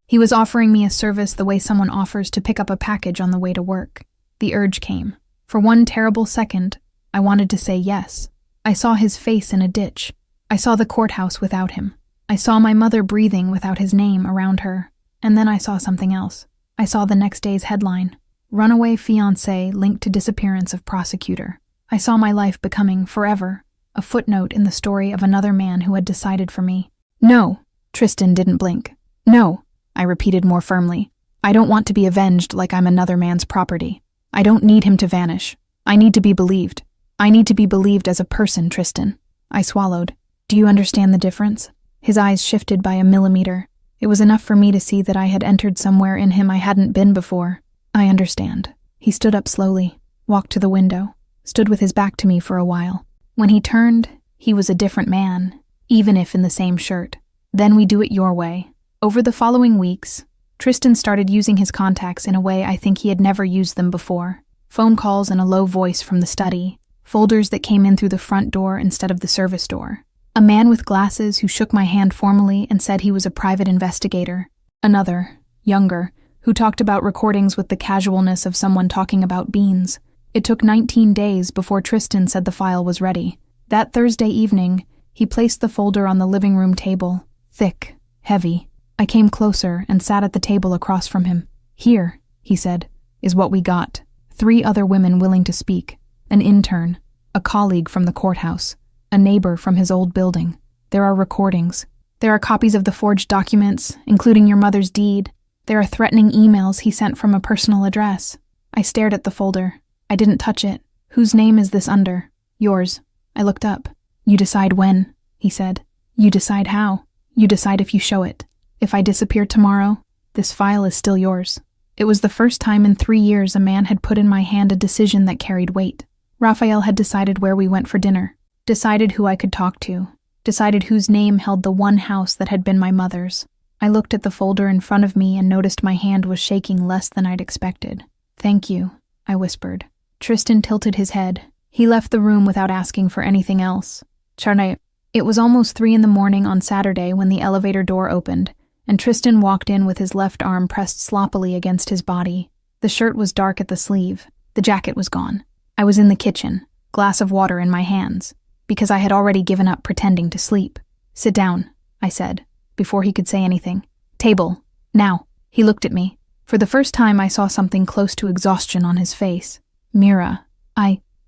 B: He was offering me a service the way someone offers to pick up a package on the way to work. The urge came. For one terrible second, I wanted to say yes. I saw his face in a ditch. I saw the courthouse without him. I saw my mother breathing without his name around her. And then I saw something else. I saw the next day's headline: Runaway Fiancé Linked to Disappearance of Prosecutor. I saw my life becoming, forever, a footnote in the story of another man who had decided for me. No, Tristan didn't blink. No, I repeated more firmly. I don't want to be avenged like I'm another man's property. I don't need him to vanish. I need to be believed. I need to be believed as a person, Tristan. I swallowed. Do you understand the difference? His eyes shifted by a millimeter. It was enough for me to see that I had entered somewhere in him I hadn't been before. I understand. He stood up slowly, walked to the window, stood with his back to me for a while. When he turned, he was a different man, even if in the same shirt. Then we do it your way. Over the following weeks, Tristan started using his contacts in a way I think he had never used them before. Phone calls in a low voice from the study, folders that came in through the front door instead of the service door. A man with glasses who shook my hand formally and said he was a private investigator. Another, younger, who talked about recordings with the casualness of someone talking about beans. It took 19 days before Tristan said the file was ready. That Thursday evening, he placed the folder on the living room table, thick, heavy. I came closer and sat at the table across from him. Here, he said, is what we got. 3 other women willing to speak. An intern, a colleague from the courthouse, a neighbor from his old building. There are recordings. There are copies of the forged documents, including your mother's deed. There are threatening emails he sent from a personal address. I stared at the folder. I didn't touch it. Whose name is this under? Yours. I looked up. You decide when, he said. You decide how. You decide if you show it. If I disappear tomorrow, this file is still yours. It was the first time in 3 years a man had put in my hand a decision that carried weight. Raphael had decided where we went for dinner, decided who I could talk to, decided whose name held the one house that had been my mother's. I looked at the folder in front of me and noticed my hand was shaking less than I'd expected. Thank you, I whispered. Tristan tilted his head. He left the room without asking for anything else. Charnay. It was almost 3 a.m. on Saturday when the elevator door opened, and Tristan walked in with his left arm pressed sloppily against his body. The shirt was dark at the sleeve. The jacket was gone. I was in the kitchen, glass of water in my hands, because I had already given up pretending to sleep. Sit down, I said, before he could say anything. Table. Now. He looked at me. For the first time I saw something close to exhaustion on his face. Mira.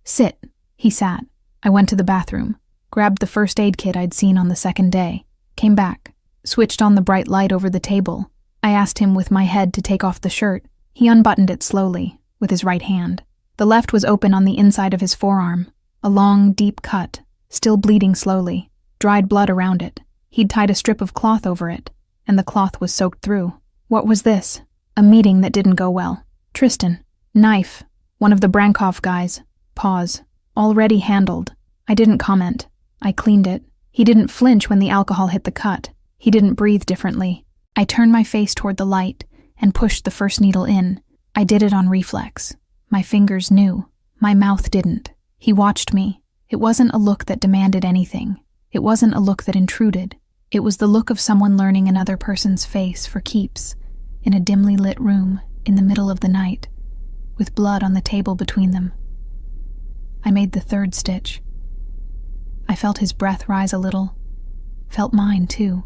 B: Sit. He sat. I went to the bathroom, grabbed the first aid kit I'd seen on the second day, came back, switched on the bright light over the table. I asked him with my head to take off the shirt. He unbuttoned it slowly, with his right hand. The left was open on the inside of his forearm, a long, deep cut, still bleeding slowly, dried blood around it. He'd tied a strip of cloth over it, and the cloth was soaked through. What was this? A meeting that didn't go well. Tristan. Knife. One of the Brankov guys. Pause. Already handled. I didn't comment. I cleaned it. He didn't flinch when the alcohol hit the cut. He didn't breathe differently. I turned my face toward the light and pushed the first needle in. I did it on reflex. My fingers knew. My mouth didn't. He watched me. It wasn't a look that demanded anything. It wasn't a look that intruded. It was the look of someone learning another person's face for keeps, in a dimly lit room, in the middle of the night, with blood on the table between them. I made the 3rd stitch. I felt his breath rise a little. Felt mine, too.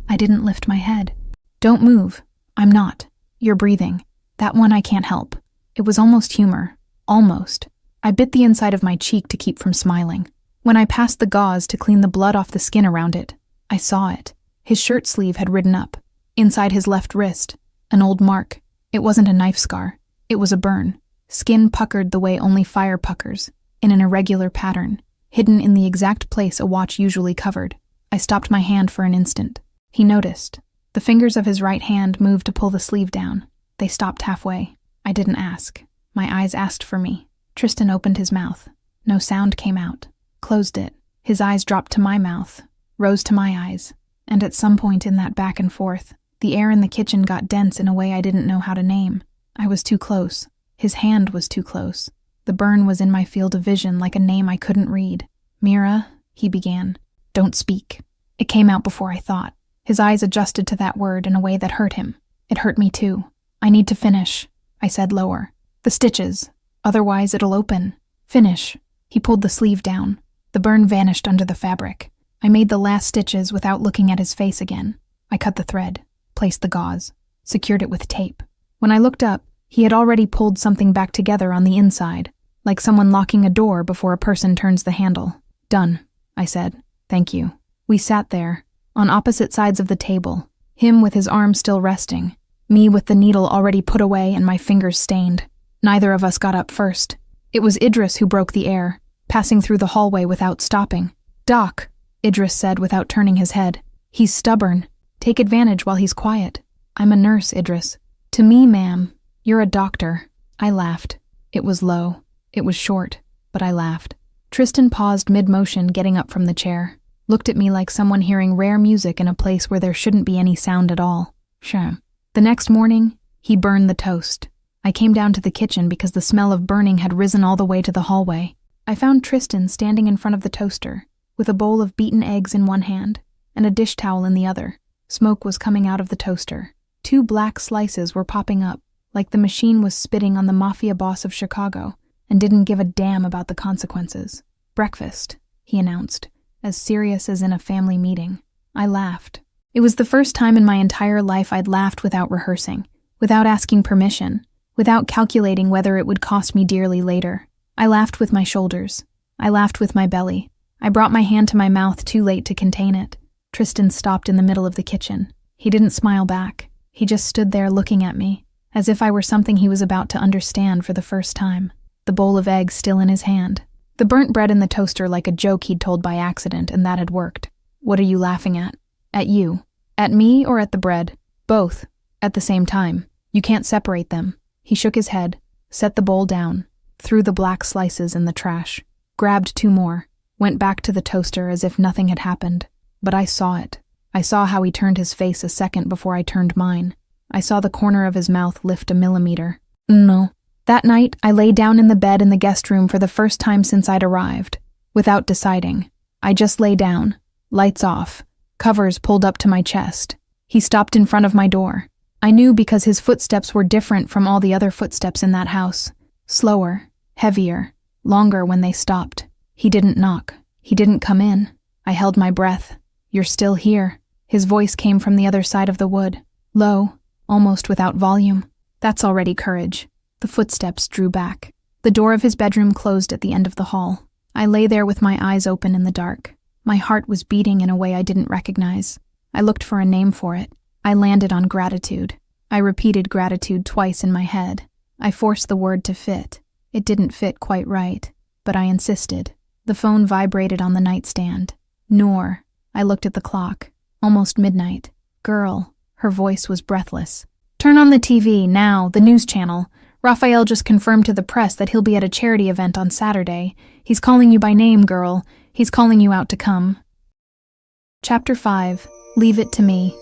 B: I didn't lift my head. Don't move. I'm not. You're breathing. That one I can't help. It was almost humor. Almost. I bit the inside of my cheek to keep from smiling. When I passed the gauze to clean the blood off the skin around it, I saw it. His shirt sleeve had ridden up. Inside his left wrist, an old mark. It wasn't a knife scar. It was a burn. Skin puckered the way only fire puckers, in an irregular pattern, hidden in the exact place a watch usually covered. I stopped my hand for an instant. He noticed. The fingers of his right hand moved to pull the sleeve down. They stopped halfway. I didn't ask. My eyes asked for me. Tristan opened his mouth. No sound came out. Closed it. His eyes dropped to my mouth, rose to my eyes, and at some point in that back and forth, the air in the kitchen got dense in a way I didn't know how to name. I was too close. His hand was too close. The burn was in my field of vision like a name I couldn't read. Mira, he began. Don't speak. It came out before I thought. His eyes adjusted to that word in a way that hurt him. It hurt me too. I need to finish, I said lower. The stitches. Otherwise it'll open. Finish. He pulled the sleeve down. The burn vanished under the fabric. I made the last stitches without looking at his face again. I cut the thread, placed the gauze, secured it with tape. When I looked up, he had already pulled something back together on the inside, like someone locking a door before a person turns the handle. "Done," I said. "Thank you." We sat there, on opposite sides of the table, him with his arm still resting, me with the needle already put away and my fingers stained. Neither of us got up first. It was Idris who broke the air, passing through the hallway without stopping. "Doc," Idris said without turning his head. "He's stubborn. Take advantage while he's quiet." "I'm a nurse, Idris." "To me, ma'am, you're a doctor." I laughed. It was low. It was short, but I laughed. Tristan paused mid-motion, getting up from the chair, looked at me like someone hearing rare music in a place where there shouldn't be any sound at all. Shame. The next morning, he burned the toast. I came down to the kitchen because the smell of burning had risen all the way to the hallway. I found Tristan standing in front of the toaster, with a bowl of beaten eggs in one hand and a dish towel in the other. Smoke was coming out of the toaster. 2 black slices were popping up, like the machine was spitting on the Mafia boss of Chicago and didn't give a damn about the consequences. "Breakfast," he announced, as serious as in a family meeting. I laughed. It was the first time in my entire life I'd laughed without rehearsing, without asking permission, without calculating whether it would cost me dearly later. I laughed with my shoulders. I laughed with my belly. I brought my hand to my mouth too late to contain it. Tristan stopped in the middle of the kitchen. He didn't smile back. He just stood there looking at me, as if I were something he was about to understand for the first time. The bowl of eggs still in his hand. The burnt bread in the toaster like a joke he'd told by accident, and that had worked. "What are you laughing at?" "At you." "At me or at the bread?" "Both. At the same time. You can't separate them." He shook his head, set the bowl down, threw the black slices in the trash, grabbed 2 more, went back to the toaster as if nothing had happened. But I saw it. I saw how he turned his face a second before I turned mine. I saw the corner of his mouth lift a millimeter. No. That night, I lay down in the bed in the guest room for the first time since I'd arrived, without deciding. I just lay down, lights off, covers pulled up to my chest. He stopped in front of my door. I knew because his footsteps were different from all the other footsteps in that house. Slower, heavier, longer when they stopped. He didn't knock. He didn't come in. I held my breath. "You're still here." His voice came from the other side of the wood, low, almost without volume. That's already courage. The footsteps drew back. The door of his bedroom closed at the end of the hall. I lay there with my eyes open in the dark. My heart was beating in a way I didn't recognize. I looked for a name for it. I landed on gratitude. I repeated gratitude twice in my head. I forced the word to fit. It didn't fit quite right, but I insisted. The phone vibrated on the nightstand. Noor. I looked at the clock. Almost midnight. "Girl." Her voice was breathless. "Turn on the TV, now, the news channel. Raphael just confirmed to the press that he'll be at a charity event on Saturday. He's calling you by name, girl. He's calling you out to come." Chapter 5. Leave It to Me.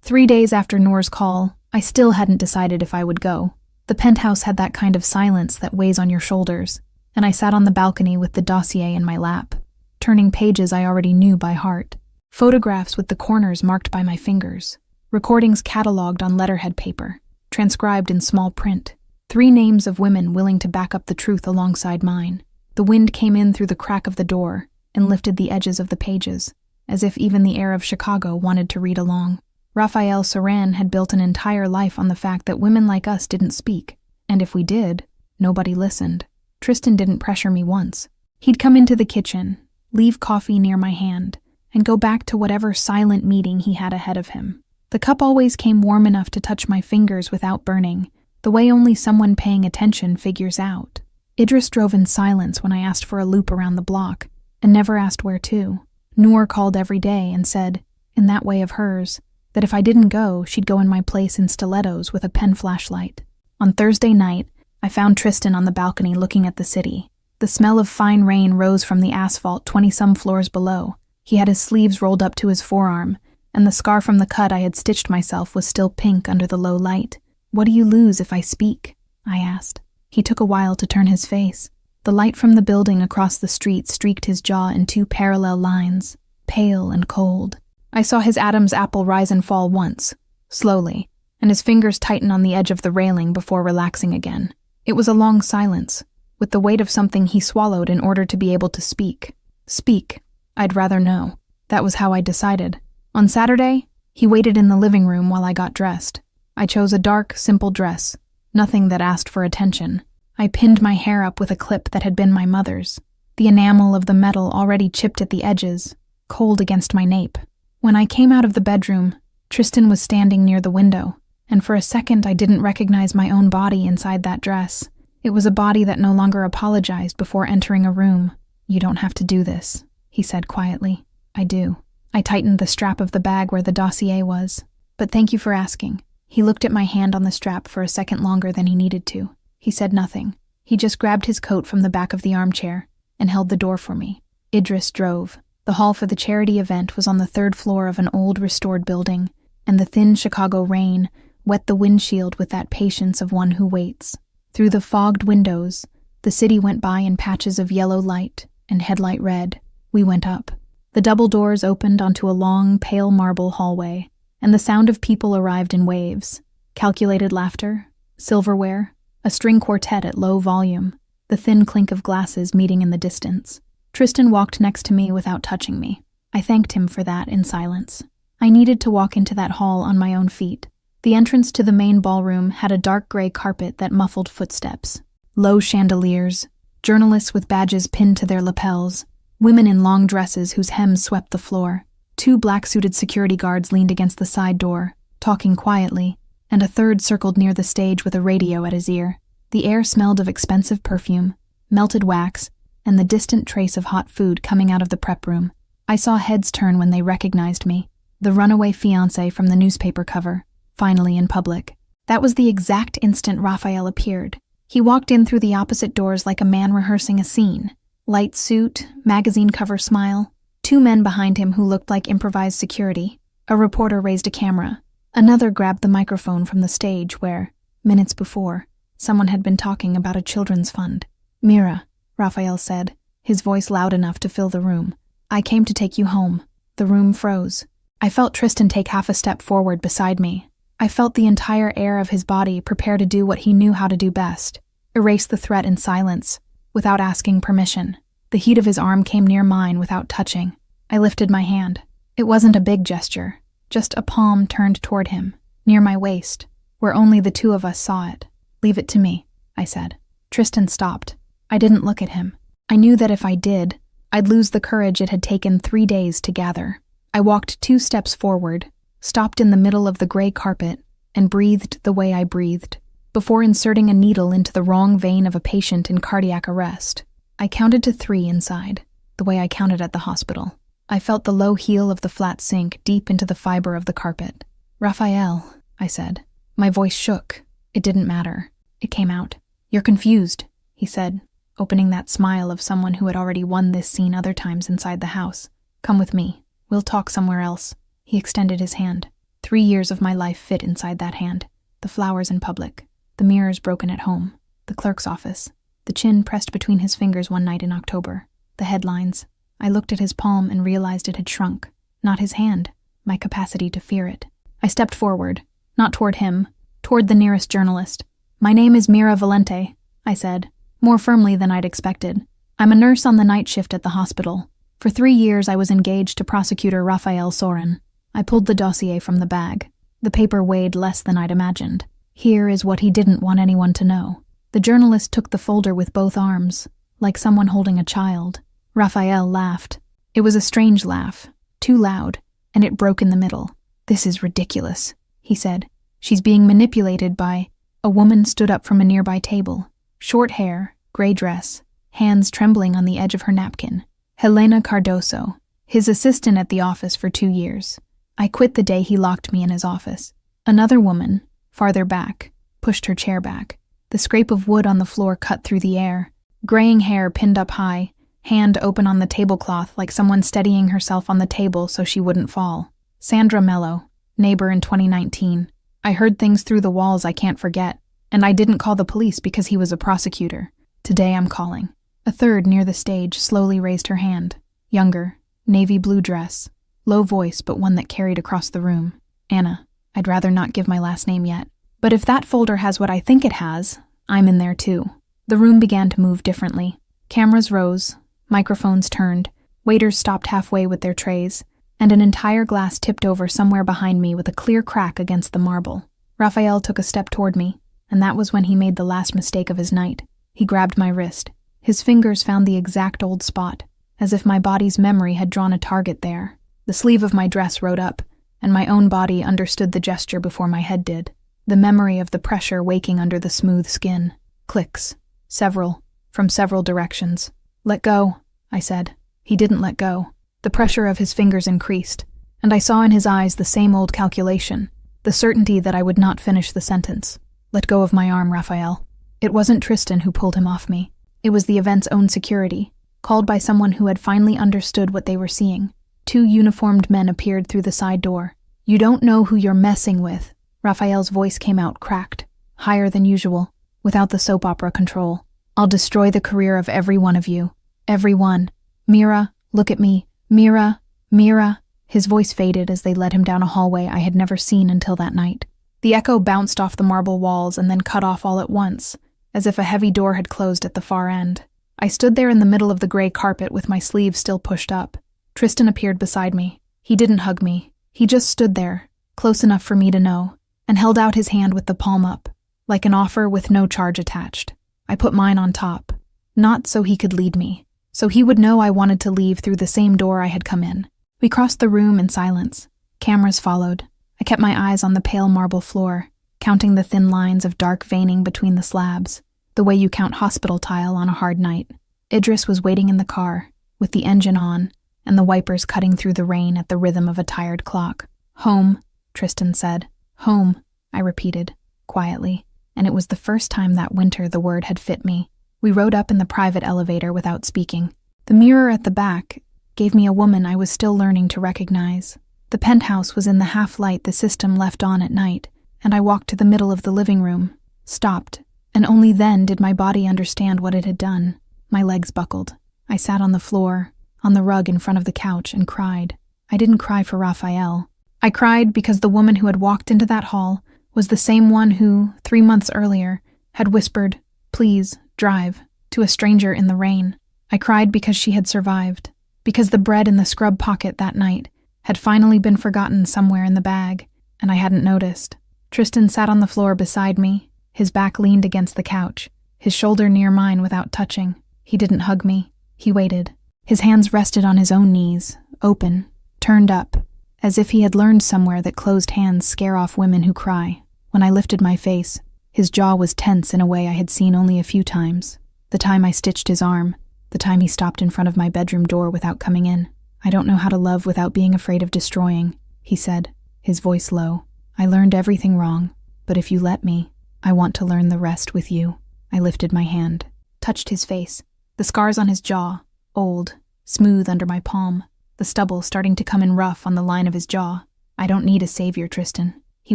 B: 3 days after Noor's call, I still hadn't decided if I would go. The penthouse had that kind of silence that weighs on your shoulders, and I sat on the balcony with the dossier in my lap, turning pages I already knew by heart. Photographs with the corners marked by my fingers. Recordings catalogued on letterhead paper, transcribed in small print. 3 names of women willing to back up the truth alongside mine. The wind came in through the crack of the door and lifted the edges of the pages, as if even the air of Chicago wanted to read along. Raphael Saran had built an entire life on the fact that women like us didn't speak, and if we did, nobody listened. Tristan didn't pressure me once. He'd come into the kitchen, leave coffee near my hand, and go back to whatever silent meeting he had ahead of him. The cup always came warm enough to touch my fingers without burning, the way only someone paying attention figures out. Idris drove in silence when I asked for a loop around the block, and never asked where to. Noor called every day and said, in that way of hers, that if I didn't go, she'd go in my place in stilettos with a pen flashlight. On Thursday night, I found Tristan on the balcony looking at the city. The smell of fine rain rose from the asphalt 20-some floors below. He had his sleeves rolled up to his forearm, and the scar from the cut I had stitched myself was still pink under the low light. "What do you lose if I speak?" I asked. He took a while to turn his face. The light from the building across the street streaked his jaw in 2 parallel lines, pale and cold. I saw his Adam's apple rise and fall once, slowly, and his fingers tighten on the edge of the railing before relaxing again. It was a long silence, with the weight of something he swallowed in order to be able to speak. Speak. I'd rather know. That was how I decided. On Saturday, he waited in the living room while I got dressed. I chose a dark, simple dress, nothing that asked for attention. I pinned my hair up with a clip that had been my mother's, the enamel of the metal already chipped at the edges, cold against my nape. When I came out of the bedroom, Tristan was standing near the window, and for a second I didn't recognize my own body inside that dress. It was a body that no longer apologized before entering a room. "You don't have to do this," he said quietly. "I do." I tightened the strap of the bag where the dossier was. "But thank you for asking." He looked at my hand on the strap for a second longer than he needed to. He said nothing. He just grabbed his coat from the back of the armchair and held the door for me. Idris drove. The hall for the charity event was on the 3rd floor of an old restored building, and the thin Chicago rain wet the windshield with that patience of one who waits. Through the fogged windows, the city went by in patches of yellow light and headlight red. We went up. The double doors opened onto a long, pale marble hallway, and the sound of people arrived in waves. Calculated laughter, silverware, a string quartet at low volume, the thin clink of glasses meeting in the distance. Tristan walked next to me without touching me. I thanked him for that in silence. I needed to walk into that hall on my own feet. The entrance to the main ballroom had a dark gray carpet that muffled footsteps. Low chandeliers, journalists with badges pinned to their lapels, women in long dresses whose hems swept the floor. 2 black-suited security guards leaned against the side door, talking quietly, and a third circled near the stage with a radio at his ear. The air smelled of expensive perfume, melted wax, and the distant trace of hot food coming out of the prep room. I saw heads turn when they recognized me. The runaway fiancé from the newspaper cover, finally in public. That was the exact instant Raphael appeared. He walked in through the opposite doors like a man rehearsing a scene. Light suit, magazine cover smile. 2 men behind him who looked like improvised security. A reporter raised a camera. Another grabbed the microphone from the stage where, minutes before, someone had been talking about a children's fund. "Mira," Raphael said, his voice loud enough to fill the room. "I came to take you home." The room froze. I felt Tristan take half a step forward beside me. I felt the entire air of his body prepare to do what he knew how to do best, erase the threat in silence, without asking permission. The heat of his arm came near mine without touching. I lifted my hand. It wasn't a big gesture, just a palm turned toward him, near my waist, where only the 2 of us saw it. "Leave it to me," I said. Tristan stopped. I didn't look at him. I knew that if I did, I'd lose the courage it had taken 3 days to gather. I walked 2 steps forward, stopped in the middle of the gray carpet, and breathed the way I breathed, before inserting a needle into the wrong vein of a patient in cardiac arrest. I counted to 3 inside, the way I counted at the hospital. I felt the low heel of the flat sink deep into the fiber of the carpet. "Raphael," I said. My voice shook. It didn't matter. It came out. "You're confused," he said, opening that smile of someone who had already won this scene other times inside the house. "Come with me. We'll talk somewhere else." He extended his hand. 3 years of my life fit inside that hand. The flowers in public, the mirrors broken at home, the clerk's office, the chin pressed between his fingers one night in October, the headlines. I looked at his palm and realized it had shrunk. Not his hand, my capacity to fear it. I stepped forward, not toward him, toward the nearest journalist. "My name is Mira Valente," I said, more firmly than I'd expected. "I'm a nurse on the night shift at the hospital. For 3 years I was engaged to prosecutor Raphael Sorin." I pulled the dossier from the bag. The paper weighed less than I'd imagined. Here is what he didn't want anyone to know. The journalist took the folder with both arms, like someone holding a child. Raphael laughed. It was a strange laugh, too loud, and it broke in the middle. "This is ridiculous," he said. "She's being manipulated by—" A woman stood up from a nearby table. Short hair, gray dress, hands trembling on the edge of her napkin. Helena Cardoso, his assistant at the office for 2 years. I quit the day he locked me in his office. Another woman, farther back, pushed her chair back. The scrape of wood on the floor cut through the air. Graying hair pinned up high, hand open on the tablecloth like someone steadying herself on the table so she wouldn't fall. Sandra Mello, neighbor in 2019. I heard things through the walls I can't forget, and I didn't call the police because he was a prosecutor. Today I'm calling. A third near the stage slowly raised her hand. Younger, navy blue dress, low voice but one that carried across the room. "Anna, I'd rather not give my last name yet. But if that folder has what I think it has, I'm in there too." The room began to move differently. Cameras rose, microphones turned, waiters stopped halfway with their trays, and an entire glass tipped over somewhere behind me with a clear crack against the marble. Raphael took a step toward me, and that was when he made the last mistake of his night. He grabbed my wrist. His fingers found the exact old spot, as if my body's memory had drawn a target there. The sleeve of my dress rode up, and my own body understood the gesture before my head did. The memory of the pressure waking under the smooth skin. Clicks. Several. From several directions. "Let go," I said. He didn't let go. The pressure of his fingers increased, and I saw in his eyes the same old calculation, the certainty that I would not finish the sentence. "Let go of my arm, Raphael." It wasn't Tristan who pulled him off me. It was the event's own security, called by someone who had finally understood what they were seeing. 2 uniformed men appeared through the side door. "You don't know who you're messing with." Raphael's voice came out cracked, higher than usual, without the soap opera control. "I'll destroy the career of every one of you. Every one. Mira, look at me. Mira, Mira." His voice faded as they led him down a hallway I had never seen until that night. The echo bounced off the marble walls and then cut off all at once, as if a heavy door had closed at the far end. I stood there in the middle of the gray carpet with my sleeve still pushed up. Tristan appeared beside me. He didn't hug me. He just stood there, close enough for me to know, and held out his hand with the palm up, like an offer with no charge attached. I put mine on top, not so he could lead me, so he would know I wanted to leave through the same door I had come in. We crossed the room in silence. Cameras followed. I kept my eyes on the pale marble floor, counting the thin lines of dark veining between the slabs, the way you count hospital tile on a hard night. Idris was waiting in the car, with the engine on, and the wipers cutting through the rain at the rhythm of a tired clock. "Home," Tristan said. "Home," I repeated, quietly, and it was the first time that winter the word had fit me. We rode up in the private elevator without speaking. The mirror at the back gave me a woman I was still learning to recognize. The penthouse was in the half-light the system left on at night, and I walked to the middle of the living room, stopped, and only then did my body understand what it had done. My legs buckled. I sat on the floor, on the rug in front of the couch, and cried. I didn't cry for Raphael. I cried because the woman who had walked into that hall was the same one who, 3 months earlier, had whispered, "Please, drive," to a stranger in the rain. I cried because she had survived, because the bread in the scrub pocket that night had finally been forgotten somewhere in the bag, and I hadn't noticed. Tristan sat on the floor beside me, his back leaned against the couch, his shoulder near mine without touching. He didn't hug me. He waited. His hands rested on his own knees, open, turned up, as if he had learned somewhere that closed hands scare off women who cry. When I lifted my face, his jaw was tense in a way I had seen only a few times. The time I stitched his arm, the time he stopped in front of my bedroom door without coming in. "I don't know how to love without being afraid of destroying," he said, his voice low. "I learned everything wrong, but if you let me, I want to learn the rest with you." I lifted my hand, touched his face, the scars on his jaw, old, smooth under my palm, the stubble starting to come in rough on the line of his jaw. "I don't need a savior, Tristan." He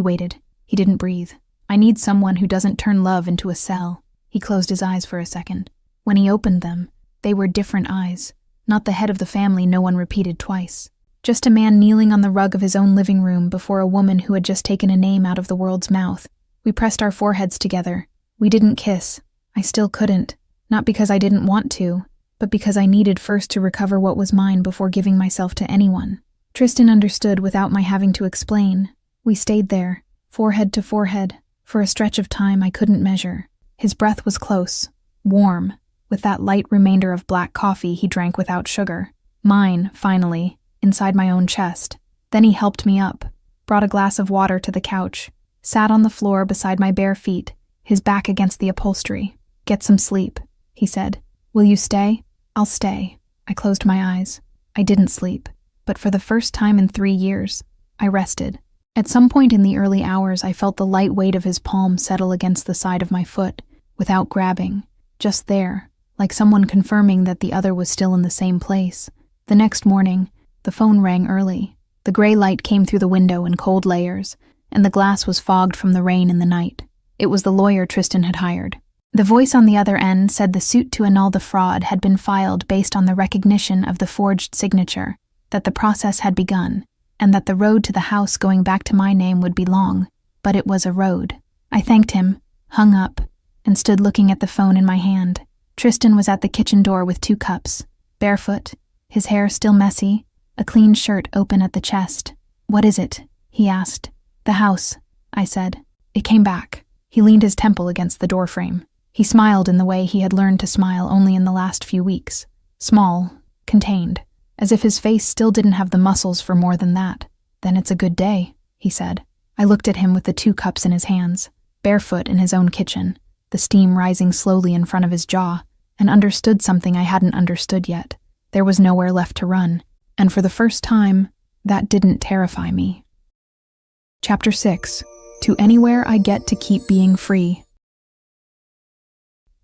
B: waited. He didn't breathe. "I need someone who doesn't turn love into a cell." He closed his eyes for a second. When he opened them, they were different eyes, not the head of the family no one repeated twice. Just a man kneeling on the rug of his own living room before a woman who had just taken a name out of the world's mouth. We pressed our foreheads together. We didn't kiss. I still couldn't. Not because I didn't want to, but because I needed first to recover what was mine before giving myself to anyone. Tristan understood without my having to explain. We stayed there, forehead to forehead, for a stretch of time I couldn't measure. His breath was close, warm, with that light remainder of black coffee he drank without sugar. Mine, finally, inside my own chest. Then he helped me up, brought a glass of water to the couch, sat on the floor beside my bare feet, his back against the upholstery. "Get some sleep," he said. "Will you stay?" "I'll stay." I closed my eyes. I didn't sleep, but for the first time in 3 years, I rested. At some point in the early hours, I felt the light weight of his palm settle against the side of my foot, without grabbing, just there, like someone confirming that the other was still in the same place. The next morning, the phone rang early. The gray light came through the window in cold layers, and the glass was fogged from the rain in the night. It was the lawyer Tristan had hired. The voice on the other end said the suit to annul the fraud had been filed based on the recognition of the forged signature, that the process had begun, and that the road to the house going back to my name would be long, but it was a road. I thanked him, hung up, and stood looking at the phone in my hand. Tristan was at the kitchen door with 2 cups, barefoot, his hair still messy, a clean shirt open at the chest. "What is it?" he asked. "The house," I said. "It came back." He leaned his temple against the doorframe. He smiled in the way he had learned to smile only in the last few weeks. Small, contained, as if his face still didn't have the muscles for more than that. "Then it's a good day," he said. I looked at him with the 2 cups in his hands, barefoot in his own kitchen, the steam rising slowly in front of his jaw, and understood something I hadn't understood yet. There was nowhere left to run, and for the first time, that didn't terrify me. Chapter 6. To Anywhere I Get to Keep Being Free.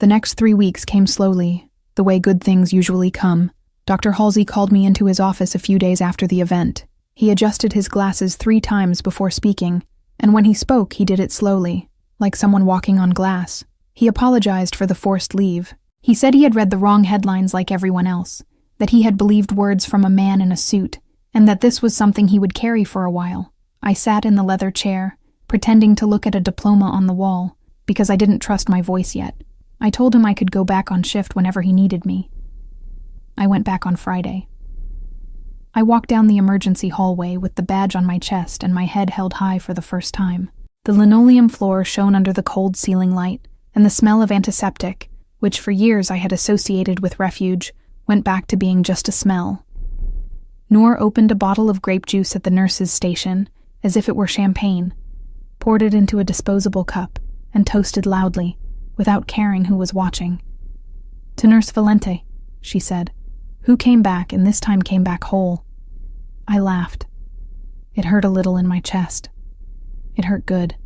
B: The next 3 weeks came slowly, the way good things usually come. Dr. Halsey called me into his office a few days after the event. He adjusted his glasses 3 times before speaking, and when he spoke, he did it slowly, like someone walking on glass. He apologized for the forced leave. He said he had read the wrong headlines like everyone else, that he had believed words from a man in a suit, and that this was something he would carry for a while. I sat in the leather chair, pretending to look at a diploma on the wall, because I didn't trust my voice yet. I told him I could go back on shift whenever he needed me. I went back on Friday. I walked down the emergency hallway with the badge on my chest and my head held high for the first time. The linoleum floor shone under the cold ceiling light, and the smell of antiseptic, which for years I had associated with refuge, went back to being just a smell. Noor opened a bottle of grape juice at the nurse's station, as if it were champagne, poured it into a disposable cup, and toasted loudly, without caring who was watching. "To Nurse Valente," she said, "who came back and this time came back whole." I laughed. It hurt a little in my chest. It hurt good.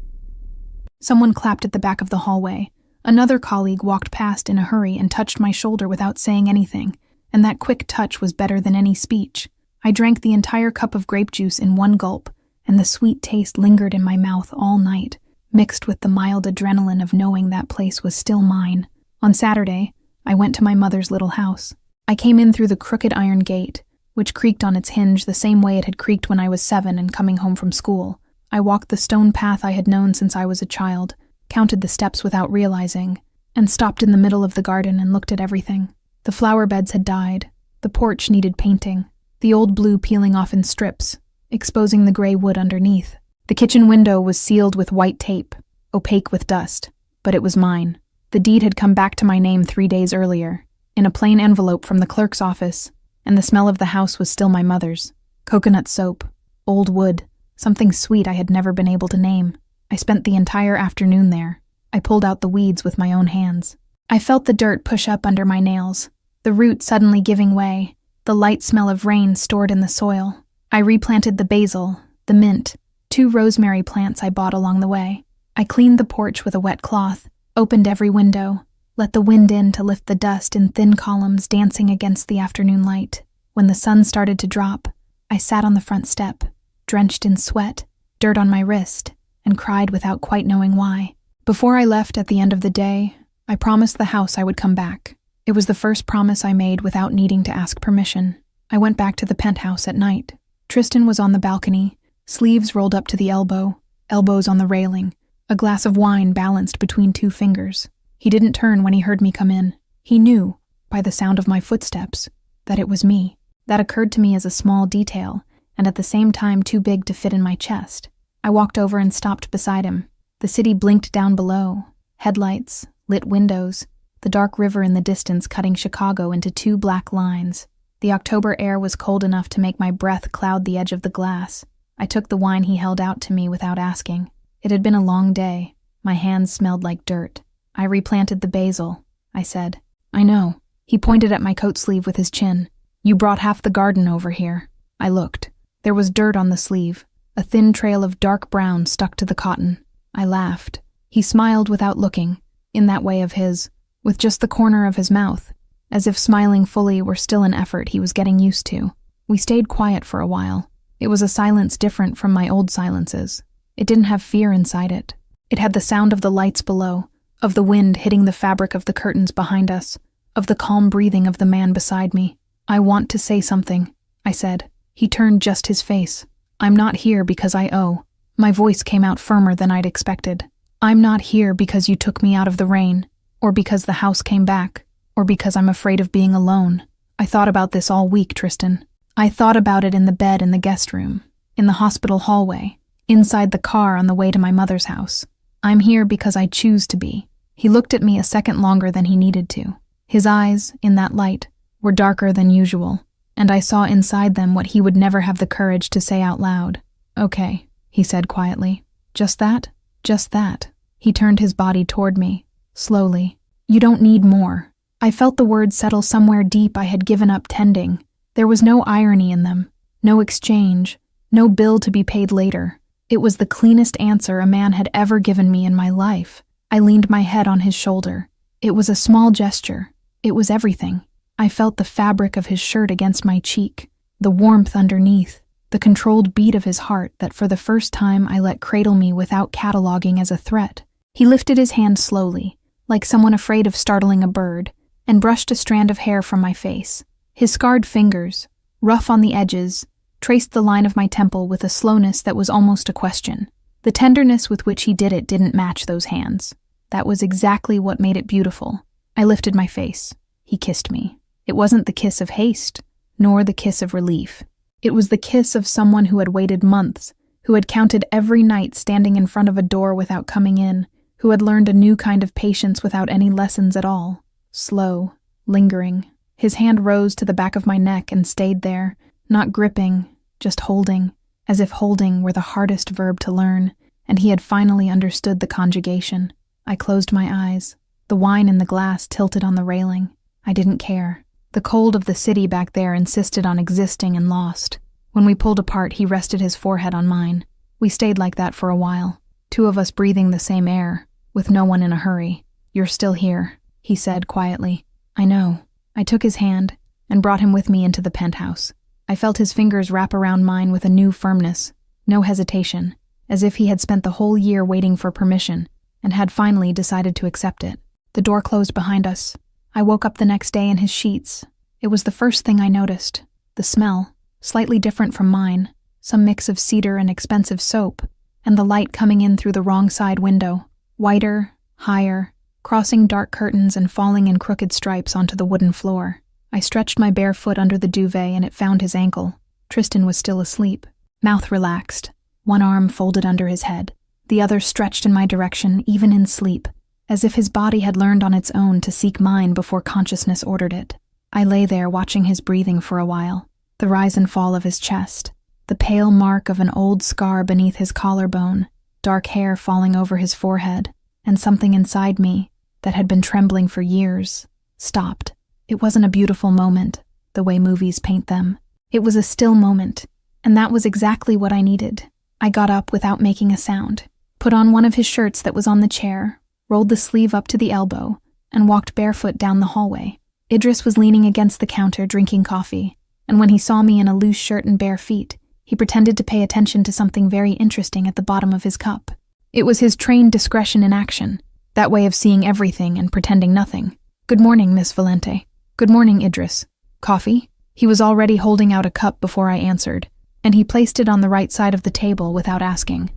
B: Someone clapped at the back of the hallway. Another colleague walked past in a hurry and touched my shoulder without saying anything, and that quick touch was better than any speech. I drank the entire cup of grape juice in one gulp, and the sweet taste lingered in my mouth all night, mixed with the mild adrenaline of knowing that place was still mine. On Saturday, I went to my mother's little house. I came in through the crooked iron gate, which creaked on its hinge the same way it had creaked when I was 7 and coming home from school. I walked the stone path I had known since I was a child, counted the steps without realizing, and stopped in the middle of the garden and looked at everything. The flower beds had died. The porch needed painting, the old blue peeling off in strips, exposing the gray wood underneath. The kitchen window was sealed with white tape, opaque with dust, but it was mine. The deed had come back to my name 3 days earlier, in a plain envelope from the clerk's office, and the smell of the house was still my mother's. Coconut soap, old wood, something sweet I had never been able to name. I spent the entire afternoon there. I pulled out the weeds with my own hands. I felt the dirt push up under my nails, the root suddenly giving way, the light smell of rain stored in the soil. I replanted the basil, the mint, 2 rosemary plants I bought along the way. I cleaned the porch with a wet cloth, opened every window, let the wind in to lift the dust in thin columns dancing against the afternoon light. When the sun started to drop, I sat on the front step, drenched in sweat, dirt on my wrist, and cried without quite knowing why. Before I left at the end of the day, I promised the house I would come back. It was the first promise I made without needing to ask permission. I went back to the penthouse at night. Tristan was on the balcony, sleeves rolled up to the elbow, elbows on the railing, a glass of wine balanced between 2 fingers. He didn't turn when he heard me come in. He knew, by the sound of my footsteps, that it was me. That occurred to me as a small detail, and at the same time too big to fit in my chest. I walked over and stopped beside him. The city blinked down below. Headlights, lit windows, the dark river in the distance cutting Chicago into 2 black lines. The October air was cold enough to make my breath cloud the edge of the glass. I took the wine he held out to me without asking. It had been a long day. My hands smelled like dirt. "I replanted the basil," I said. "I know." He pointed at my coat sleeve with his chin. "You brought half the garden over here." I looked. There was dirt on the sleeve, a thin trail of dark brown stuck to the cotton. I laughed. He smiled without looking, in that way of his, with just the corner of his mouth, as if smiling fully were still an effort he was getting used to. We stayed quiet for a while. It was a silence different from my old silences. It didn't have fear inside it. It had the sound of the lights below, of the wind hitting the fabric of the curtains behind us, of the calm breathing of the man beside me. "I want to say something," I said. He turned just his face. "I'm not here because I owe." My voice came out firmer than I'd expected. I'm not here because you took me out of the rain, or because the house came back, or because I'm afraid of being alone. I thought about this all week, Tristan. I thought about it in the bed in the guest room, in the hospital hallway, inside the car on the way to my mother's house. I'm here because I choose to be. He looked at me a second longer than he needed to. His eyes, in that light, were darker than usual, and I saw inside them what he would never have the courage to say out loud. Okay, he said quietly. Just that? Just that. He turned his body toward me, slowly. You don't need more. I felt the words settle somewhere deep I had given up tending. There was no irony in them, no exchange, no bill to be paid later. It was the cleanest answer a man had ever given me in my life. I leaned my head on his shoulder. It was a small gesture. It was everything. I felt the fabric of his shirt against my cheek, the warmth underneath, the controlled beat of his heart that for the first time I let cradle me without cataloging as a threat. He lifted his hand slowly, like someone afraid of startling a bird, and brushed a strand of hair from my face. His scarred fingers, rough on the edges, traced the line of my temple with a slowness that was almost a question. The tenderness with which he did it didn't match those hands. That was exactly what made it beautiful. I lifted my face. He kissed me. It wasn't the kiss of haste, nor the kiss of relief. It was the kiss of someone who had waited months, who had counted every night standing in front of a door without coming in, who had learned a new kind of patience without any lessons at all. Slow, lingering. His hand rose to the back of my neck and stayed there, not gripping, just holding, as if holding were the hardest verb to learn, and he had finally understood the conjugation. I closed my eyes. The wine in the glass tilted on the railing. I didn't care. The cold of the city back there insisted on existing and lost. When we pulled apart, he rested his forehead on mine. We stayed like that for a while, two of us breathing the same air, with no one in a hurry. You're still here, he said quietly. I know. I took his hand and brought him with me into the penthouse. I felt his fingers wrap around mine with a new firmness, no hesitation, as if he had spent the whole year waiting for permission and had finally decided to accept it. The door closed behind us. I woke up the next day in his sheets. It was the first thing I noticed. The smell, slightly different from mine, some mix of cedar and expensive soap, and the light coming in through the wrong side window, whiter, higher, crossing dark curtains and falling in crooked stripes onto the wooden floor. I stretched my bare foot under the duvet and it found his ankle. Tristan was still asleep, mouth relaxed, one arm folded under his head, the other stretched in my direction even in sleep, as if his body had learned on its own to seek mine before consciousness ordered it. I lay there watching his breathing for a while, the rise and fall of his chest, the pale mark of an old scar beneath his collarbone, dark hair falling over his forehead, and something inside me, that had been trembling for years, stopped. It wasn't a beautiful moment, the way movies paint them. It was a still moment, and that was exactly what I needed. I got up without making a sound, put on one of his shirts that was on the chair, rolled the sleeve up to the elbow, and walked barefoot down the hallway. Idris was leaning against the counter drinking coffee, and when he saw me in a loose shirt and bare feet, he pretended to pay attention to something very interesting at the bottom of his cup. It was his trained discretion in action, that way of seeing everything and pretending nothing. Good morning, Miss Valente. Good morning, Idris. Coffee? He was already holding out a cup before I answered, and he placed it on the right side of the table without asking.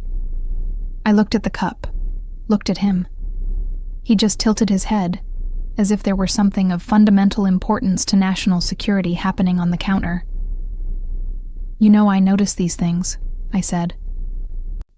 B: I looked at the cup, looked at him. He just tilted his head, as if there were something of fundamental importance to national security happening on the counter. You know I notice these things, I said.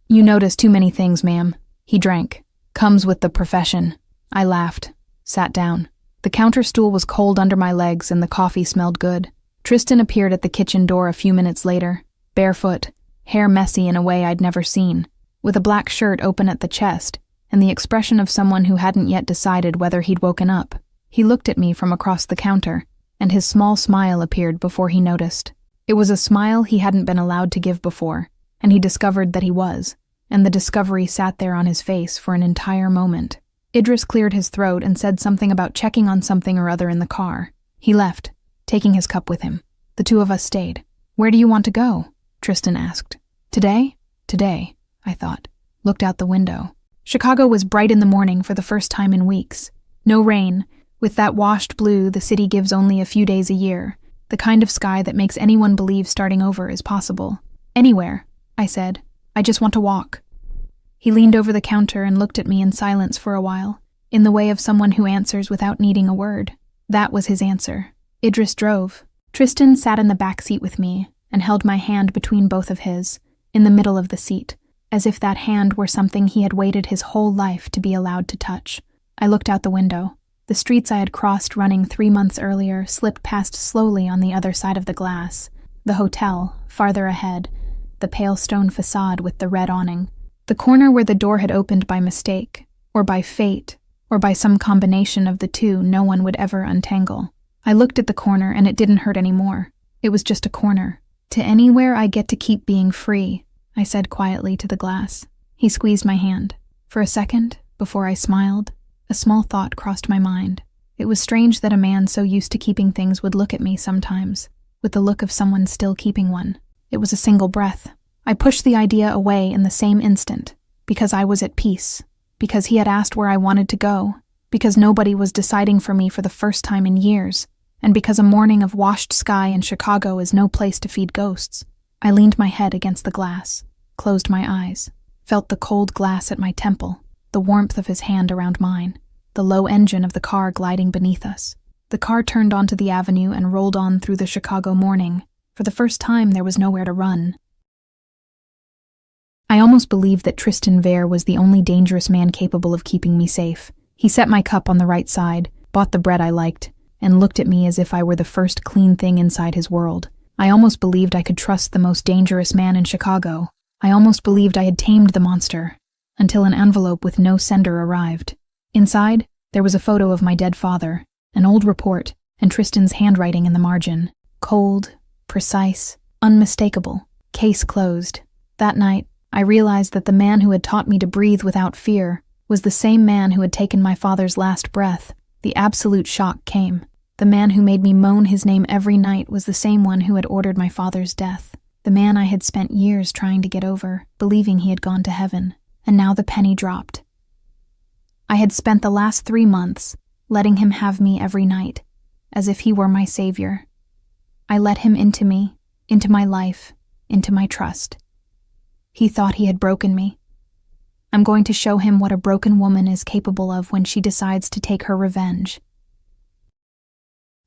B: You notice too many things, ma'am. He drank. Comes with the profession. I laughed, sat down. The counter stool was cold under my legs and the coffee smelled good. Tristan appeared at the kitchen door a few minutes later, barefoot, hair messy in a way I'd never seen, with a black shirt open at the chest and the expression of someone who hadn't yet decided whether he'd woken up. He looked at me from across the counter, and his small smile appeared before he noticed. It was a smile he hadn't been allowed to give before, and he discovered that he was, and the discovery sat there on his face for an entire moment. Idris cleared his throat and said something about checking on something or other in the car. He left, taking his cup with him. The two of us stayed. Where do you want to go? Tristan asked. Today? Today, I thought. Looked out the window. Chicago was bright in the morning for the first time in weeks. No rain. With that washed blue the city gives only a few days a year, the kind of sky that makes anyone believe starting over is possible. Anywhere, I said. I just want to walk. He leaned over the counter and looked at me in silence for a while, in the way of someone who answers without needing a word. That was his answer. Idris drove. Tristan sat in the back seat with me and held my hand between both of his, in the middle of the seat, as if that hand were something he had waited his whole life to be allowed to touch. I looked out the window. The streets I had crossed running 3 months earlier slipped past slowly on the other side of the glass. The hotel, farther ahead, the pale stone facade with the red awning. The corner where the door had opened by mistake, or by fate, or by some combination of the two no one would ever untangle. I looked at the corner and it didn't hurt anymore. It was just a corner. To anywhere I get to keep being free, I said quietly to the glass. He squeezed my hand. For a second, before I smiled, a small thought crossed my mind. It was strange that a man so used to keeping things would look at me sometimes, with the look of someone still keeping one. It was a single breath. I pushed the idea away in the same instant, because I was at peace, because he had asked where I wanted to go, because nobody was deciding for me for the first time in years, and because a morning of washed sky in Chicago is no place to feed ghosts. I leaned my head against the glass, closed my eyes, felt the cold glass at my temple, the warmth of his hand around mine, the low engine of the car gliding beneath us. The car turned onto the avenue and rolled on through the Chicago morning. For the first time, there was nowhere to run. I almost believed that Tristan Vare was the only dangerous man capable of keeping me safe. He set my cup on the right side, bought the bread I liked, and looked at me as if I were the first clean thing inside his world. I almost believed I could trust the most dangerous man in Chicago. I almost believed I had tamed the monster, until an envelope with no sender arrived. Inside, there was a photo of my dead father, an old report, and Tristan's handwriting in the margin. Cold, precise, unmistakable. Case closed. That night, I realized that the man who had taught me to breathe without fear was the same man who had taken my father's last breath. The absolute shock came. The man who made me moan his name every night was the same one who had ordered my father's death. The man I had spent years trying to get over, believing he had gone to heaven. And now the penny dropped. I had spent the last 3 months letting him have me every night, as if he were my savior. I let him into me, into my life, into my trust. He thought he had broken me. I'm going to show him what a broken woman is capable of when she decides to take her revenge.